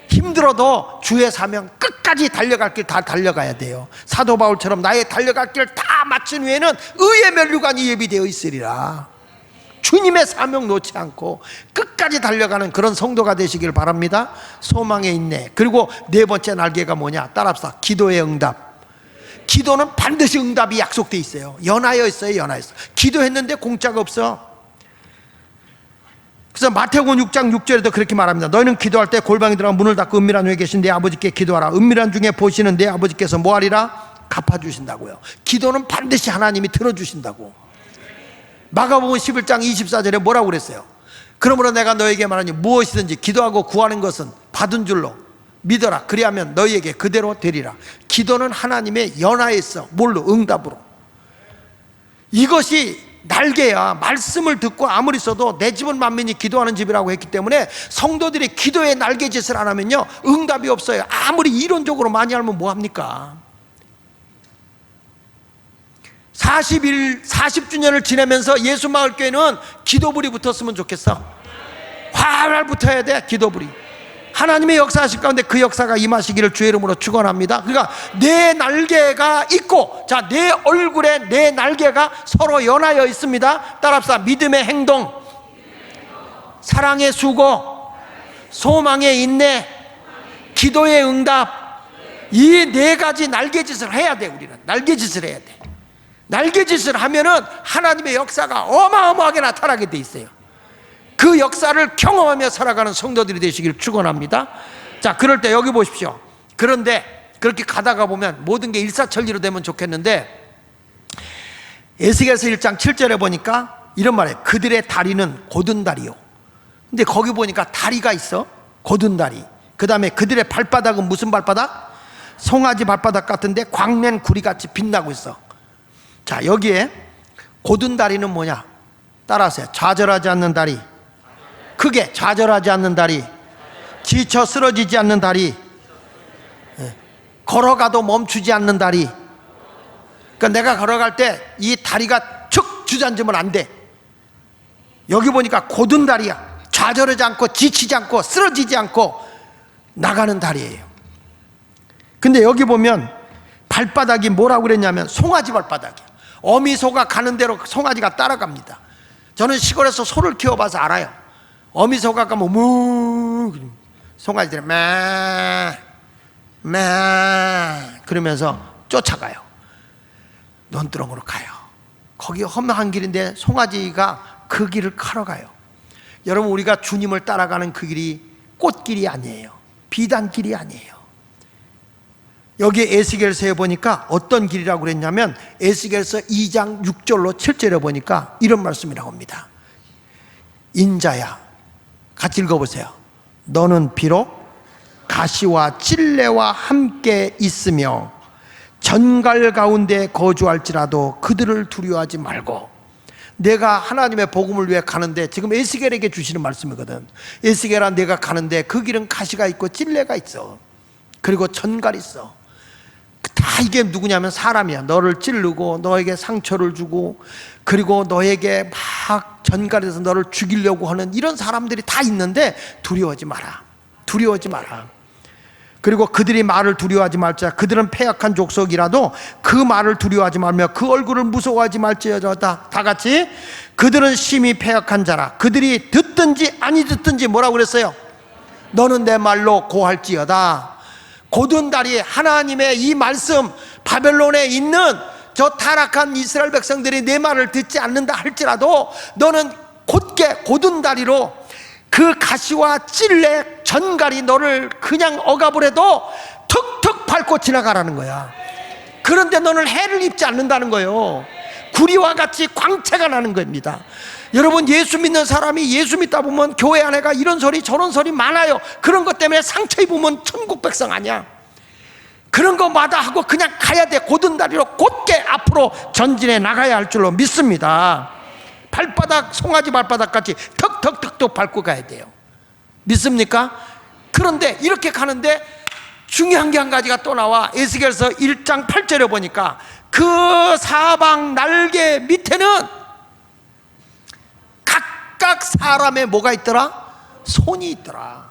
힘들어도 주의 사명 끝까지 달려갈 길 다 달려가야 돼요. 사도 바울처럼 나의 달려갈 길 다 마친 후에는 의의 면류관이 예비되어 있으리라. 주님의 사명 놓지 않고 끝까지 달려가는 그런 성도가 되시길 바랍니다. 소망의 인내. 그리고 네 번째 날개가 뭐냐? 따라합시다. 기도의 응답. 기도는 반드시 응답이 약속돼 있어요. 연하여 있어요. 연하여 있어. 기도했는데 공짜가 없어. 그래서 마태복음 6장 6절에도 그렇게 말합니다. 너희는 기도할 때 골방에 들어가 문을 닫고 은밀한 중에 계신 내 아버지께 기도하라. 은밀한 중에 보시는 내 아버지께서 뭐하리라? 갚아주신다고요. 기도는 반드시 하나님이 들어주신다고. 마가복음 11장 24절에 뭐라고 그랬어요? 그러므로 내가 너에게 말하니 무엇이든지 기도하고 구하는 것은 받은 줄로 믿어라. 그리하면 너희에게 그대로 되리라. 기도는 하나님의 연하에 있어. 뭘로? 응답으로. 이것이 날개야. 말씀을 듣고 아무리 써도 내 집은 만민이 기도하는 집이라고 했기 때문에 성도들이 기도의 날개짓을 안 하면요 응답이 없어요. 아무리 이론적으로 많이 알면 뭐합니까? 40주년을 지내면서 예수마을교회는 기도불이 붙었으면 좋겠어. 활활 붙어야 돼. 기도불이. 하나님의 역사하실 가운데 그 역사가 임하시기를 주의 이름으로 축원합니다. 그러니까 내 날개가 있고, 자, 내 얼굴에 내 날개가 서로 연하여 있습니다. 따라합시다. 믿음의 행동, 사랑의 수고, 소망의 인내, 기도의 응답. 이 네 가지 날개짓을 해야 돼. 우리는 날개짓을 해야 돼. 날개짓을 하면은 하나님의 역사가 어마어마하게 나타나게 돼 있어요. 그 역사를 경험하며 살아가는 성도들이 되시길 축원합니다. 자, 그럴 때 여기 보십시오. 그런데 그렇게 가다가 보면 모든 게 일사천리로 되면 좋겠는데, 에스겔서 1장 7절에 보니까 이런 말이에요. 그들의 다리는 곧은 다리요. 근데 거기 보니까 다리가 있어. 곧은 다리. 그 다음에 그들의 발바닥은 무슨 발바닥? 송아지 발바닥 같은데 광면 구리같이 빛나고 있어. 자, 여기에 곧은 다리는 뭐냐? 따라하세요. 좌절하지 않는 다리. 크게 좌절하지 않는 다리. 지쳐 쓰러지지 않는 다리. 걸어가도 멈추지 않는 다리. 그러니까 내가 걸어갈 때 이 다리가 축 주저앉으면 안 돼. 여기 보니까 곧은 다리야. 좌절하지 않고 지치지 않고 쓰러지지 않고 나가는 다리예요. 근데 여기 보면 발바닥이 뭐라고 그랬냐면 송아지 발바닥이야. 어미소가 가는 대로 송아지가 따라갑니다. 저는 시골에서 소를 키워봐서 알아요. 어미소가 가면 무 송아지들이 매 그러면서 쫓아가요. 논두렁으로 가요. 거기 험한 길인데 송아지가 그 길을 걸어가요. 여러분, 우리가 주님을 따라가는 그 길이 꽃길이 아니에요. 비단길이 아니에요. 여기 에스겔서에 보니까 어떤 길이라고 그랬냐면 에스겔서 2장 6절로 7절에 보니까 이런 말씀이 나옵니다. 인자야, 같이 읽어보세요. 너는 비록 가시와 찔레와 함께 있으며 전갈 가운데 거주할지라도 그들을 두려워하지 말고. 내가 하나님의 복음을 위해 가는데, 지금 에스겔에게 주시는 말씀이거든. 에스겔아, 내가 가는데 그 길은 가시가 있고 찔레가 있어. 그리고 전갈이 있어. 다 이게 누구냐면 사람이야. 너를 찌르고 너에게 상처를 주고, 그리고 너에게 막 전갈에서 너를 죽이려고 하는 이런 사람들이 다 있는데 두려워하지 마라. 두려워하지 마라. 그리고 그들이 말을 두려워하지 말자. 그들은 패역한 족속이라도 그 말을 두려워하지 말며 그 얼굴을 무서워하지 말지어다. 다 같이, 그들은 심히 패역한 자라. 그들이 듣든지 아니 듣든지 뭐라고 그랬어요? 너는 내 말로 고할지어다. 곧은 다리, 하나님의 이 말씀, 바벨론에 있는 저 타락한 이스라엘 백성들이 내 말을 듣지 않는다 할지라도 너는 곧게 곧은 다리로 그 가시와 찔레 전갈이 너를 그냥 억압을 해도 툭툭 밟고 지나가라는 거야. 그런데 너는 해를 입지 않는다는 거예요. 구리와 같이 광채가 나는 겁니다. 여러분, 예수 믿는 사람이 예수 믿다 보면 교회 안에가 이런 소리 저런 소리 많아요. 그런 것 때문에 상처 입으면 천국 백성 아니야. 그런 거 마다하고 그냥 가야 돼. 곧은 다리로 곧게 앞으로 전진해 나가야 할 줄로 믿습니다. 발바닥, 송아지 발바닥 같이 턱턱턱턱 밟고 가야 돼요. 믿습니까? 그런데 이렇게 가는데 중요한 게 한 가지가 또 나와. 에스겔서 1장 8절에 보니까 그 사방 날개 밑에는 각각 사람의 뭐가 있더라? 손이 있더라.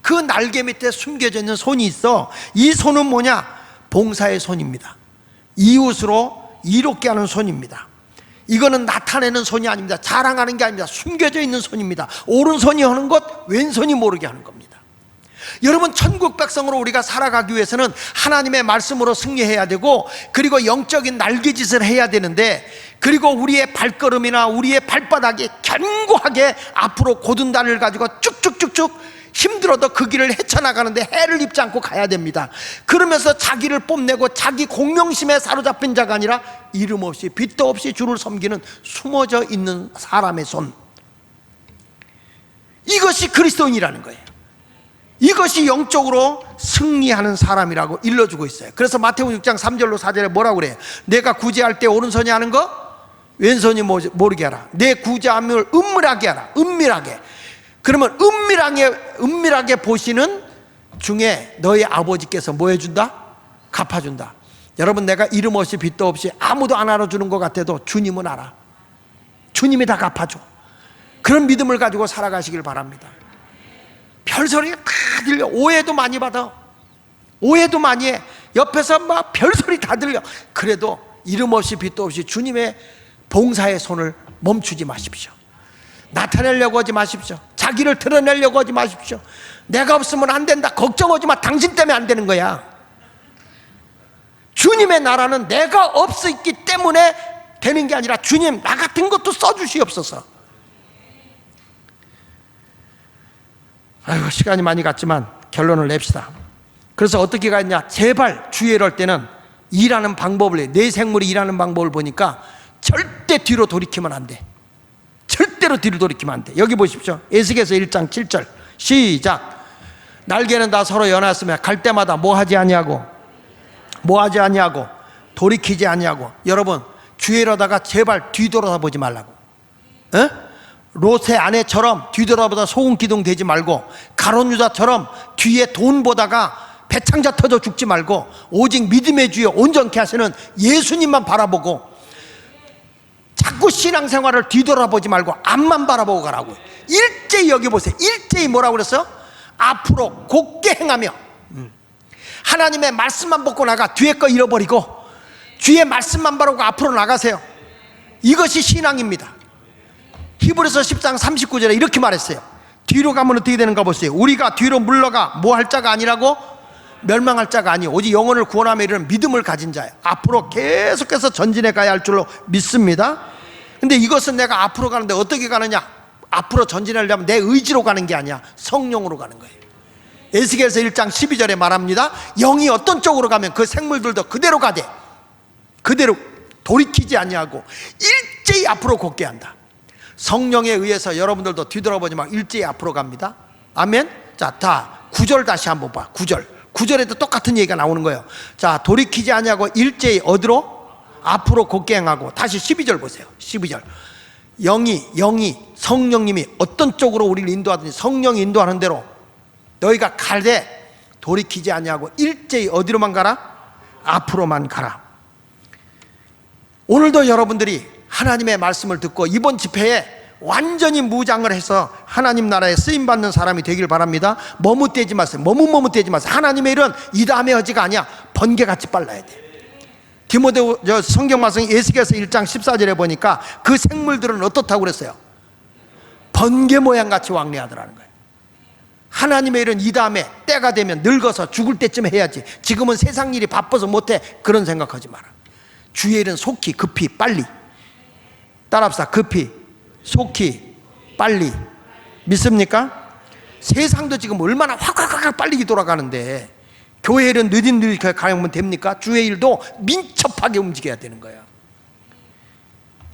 그 날개 밑에 숨겨져 있는 손이 있어. 이 손은 뭐냐? 봉사의 손입니다. 이웃으로 이롭게 하는 손입니다. 이거는 나타내는 손이 아닙니다. 자랑하는 게 아닙니다. 숨겨져 있는 손입니다. 오른손이 하는 것, 왼손이 모르게 하는 겁니다. 여러분, 천국 백성으로 우리가 살아가기 위해서는 하나님의 말씀으로 승리해야 되고, 그리고 영적인 날개짓을 해야 되는데, 그리고 우리의 발걸음이나 우리의 발바닥이 견고하게 앞으로 곧은 다리를 가지고 쭉쭉쭉쭉 힘들어도 그 길을 헤쳐나가는데 해를 입지 않고 가야 됩니다. 그러면서 자기를 뽐내고 자기 공명심에 사로잡힌 자가 아니라 이름 없이 빛도 없이 주를 섬기는 숨어져 있는 사람의 손, 이것이 그리스도인이라는 거예요. 이것이 영적으로 승리하는 사람이라고 일러주고 있어요. 그래서 마태복음 6장 3절로 4절에 뭐라고 그래요? 내가 구제할 때 오른손이 하는 거 왼손이 모르게 하라. 내 구제함을 은밀하게 하라. 은밀하게. 그러면 은밀하게 보시는 중에 너희 아버지께서 뭐 해준다? 갚아준다. 여러분, 내가 이름 없이 빛도 없이 아무도 안 알아주는 것 같아도 주님은 알아. 주님이 다 갚아줘. 그런 믿음을 가지고 살아가시길 바랍니다. 별소리가 다 들려. 오해도 많이 받아. 오해도 많이 해. 옆에서 막 별소리 다 들려. 그래도 이름 없이 빛도 없이 주님의 봉사의 손을 멈추지 마십시오. 나타내려고 하지 마십시오. 자기를 드러내려고 하지 마십시오. 내가 없으면 안 된다. 걱정하지 마. 당신 때문에 안 되는 거야. 주님의 나라는 내가 없었기 때문에 되는 게 아니라 주님, 나 같은 것도 써주시옵소서. 아이고, 시간이 많이 갔지만 결론을 냅시다. 그래서 어떻게 가냐? 제발 주의를 할 때는 일하는 방법을 해. 내 생물이 일하는 방법을 보니까 절대 뒤로 돌이키면 안 돼. 절대로 뒤로 돌이키면 안 돼. 여기 보십시오. 에스겔서 1장 7절 시작. 날개는 다 서로 연하였으며 갈 때마다 뭐 하지 아니하고 돌이키지 아니하고. 여러분, 주의로다가 제발 뒤돌아보지 말라고. 에? 롯의 아내처럼 뒤돌아보다 소금 기둥 되지 말고, 가룟 유다처럼 뒤에 돈 보다가 배창자 터져 죽지 말고, 오직 믿음의 주여 온전케 하시는 예수님만 바라보고, 자꾸 신앙생활을 뒤돌아보지 말고 앞만 바라보고 가라고. 일제히 여기 보세요. 일제히 뭐라고 그랬어요? 앞으로 곧게 행하며. 하나님의 말씀만 받고 나가. 뒤에 거 잃어버리고 주의 말씀만 바라고 앞으로 나가세요. 이것이 신앙입니다. 히브리서 10장 39절에 이렇게 말했어요. 뒤로 가면 어떻게 되는가 보세요. 우리가 뒤로 물러가 뭐 할 자가 아니라고? 멸망할 자가 아니 오직 영혼을 구원하며 이르는 믿음을 가진 자예요. 앞으로 계속해서 전진해 가야 할 줄로 믿습니다. 근데 이것은 내가 앞으로 가는데 어떻게 가느냐? 앞으로 전진하려면 내 의지로 가는 게 아니야. 성령으로 가는 거예요. 에스겔서 1장 12절에 말합니다. 영이 어떤 쪽으로 가면 그 생물들도 그대로 가되, 그대로 돌이키지 아니하고 일제히 앞으로 걷게 한다. 성령에 의해서 여러분들도 뒤돌아보지 말고 일제히 앞으로 갑니다. 아멘. 자, 다 9절 다시 한번 봐. 9절에도 똑같은 얘기가 나오는 거예요. 자, 돌이키지 아니하고 일제히 어디로? 앞으로 걷게 행하고. 다시 12절 보세요. 12절. 영이 성령님이 어떤 쪽으로 우리를 인도하든지 성령이 인도하는 대로 너희가 갈되 돌이키지 아니하고 일제히 어디로만 가라? 앞으로만 가라. 오늘도 여러분들이 하나님의 말씀을 듣고 이번 집회에 완전히 무장을 해서 하나님 나라에 쓰임받는 사람이 되길 바랍니다. 머뭇대지 마세요. 머뭇대지 마세요. 하나님의 일은 이 다음에 어지가 아니야. 번개같이 빨라야 돼. 디모데 성경 말씀 에스겔서 1장 14절에 보니까 그 생물들은 어떻다고 그랬어요? 번개 모양같이 왕래하더라는 거예요. 하나님의 일은 이 다음에 때가 되면 늙어서 죽을 때쯤 해야지. 지금은 세상 일이 바빠서 못해. 그런 생각하지 마라. 주의 일은 속히 급히 빨리. 따라합시다. 급히 속히 빨리. 믿습니까? 세상도 지금 얼마나 확 빨리 돌아가는데 교회 일은 느릿느릿 가면 됩니까? 주의 일도 민첩하게 움직여야 되는 거예요.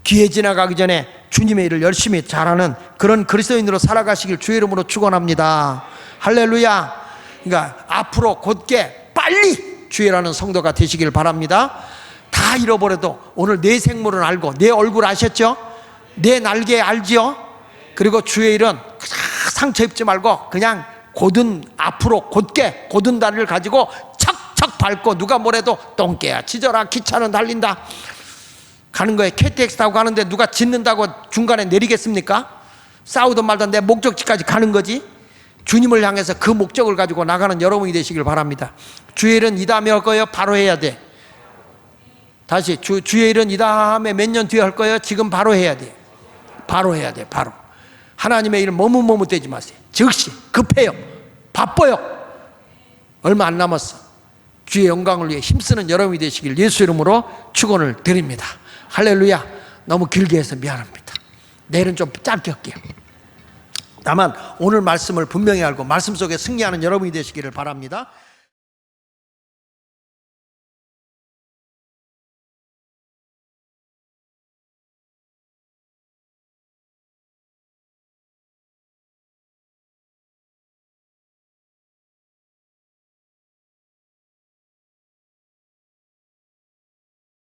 기회 지나가기 전에 주님의 일을 열심히 잘하는 그런 그리스도인으로 살아가시길 주의 이름으로 축원합니다. 할렐루야. 그러니까 앞으로 곧게 빨리 주의라는 성도가 되시길 바랍니다. 다 잃어버려도 오늘 내 생물은 알고 내 얼굴 아셨죠? 내 날개 알지요? 그리고 주의 일은 상처 입지 말고 그냥 곧은 앞으로 곧게 곧은 다리를 가지고 척척 밟고 누가 뭐래도 똥개야 짖어라 기차는 달린다 가는 거예요. KTX 타고 가는데 누가 짖는다고 중간에 내리겠습니까? 싸우든 말든 내 목적지까지 가는 거지. 주님을 향해서 그 목적을 가지고 나가는 여러분이 되시길 바랍니다. 주의 일은 이 다음에 할 거예요? 바로 해야 돼. 다시 주의 일은 이 다음에 몇 년 뒤에 할 거예요? 지금 바로 해야 돼. 바로 해야 돼. 바로. 하나님의 일은 머뭇대지 마세요. 즉시 급해요. 바빠요. 얼마 안 남았어. 주의 영광을 위해 힘쓰는 여러분이 되시길 예수 이름으로 축원을 드립니다. 할렐루야. 너무 길게 해서 미안합니다. 내일은 좀 짧게 할게요. 다만 오늘 말씀을 분명히 알고 말씀 속에 승리하는 여러분이 되시기를 바랍니다.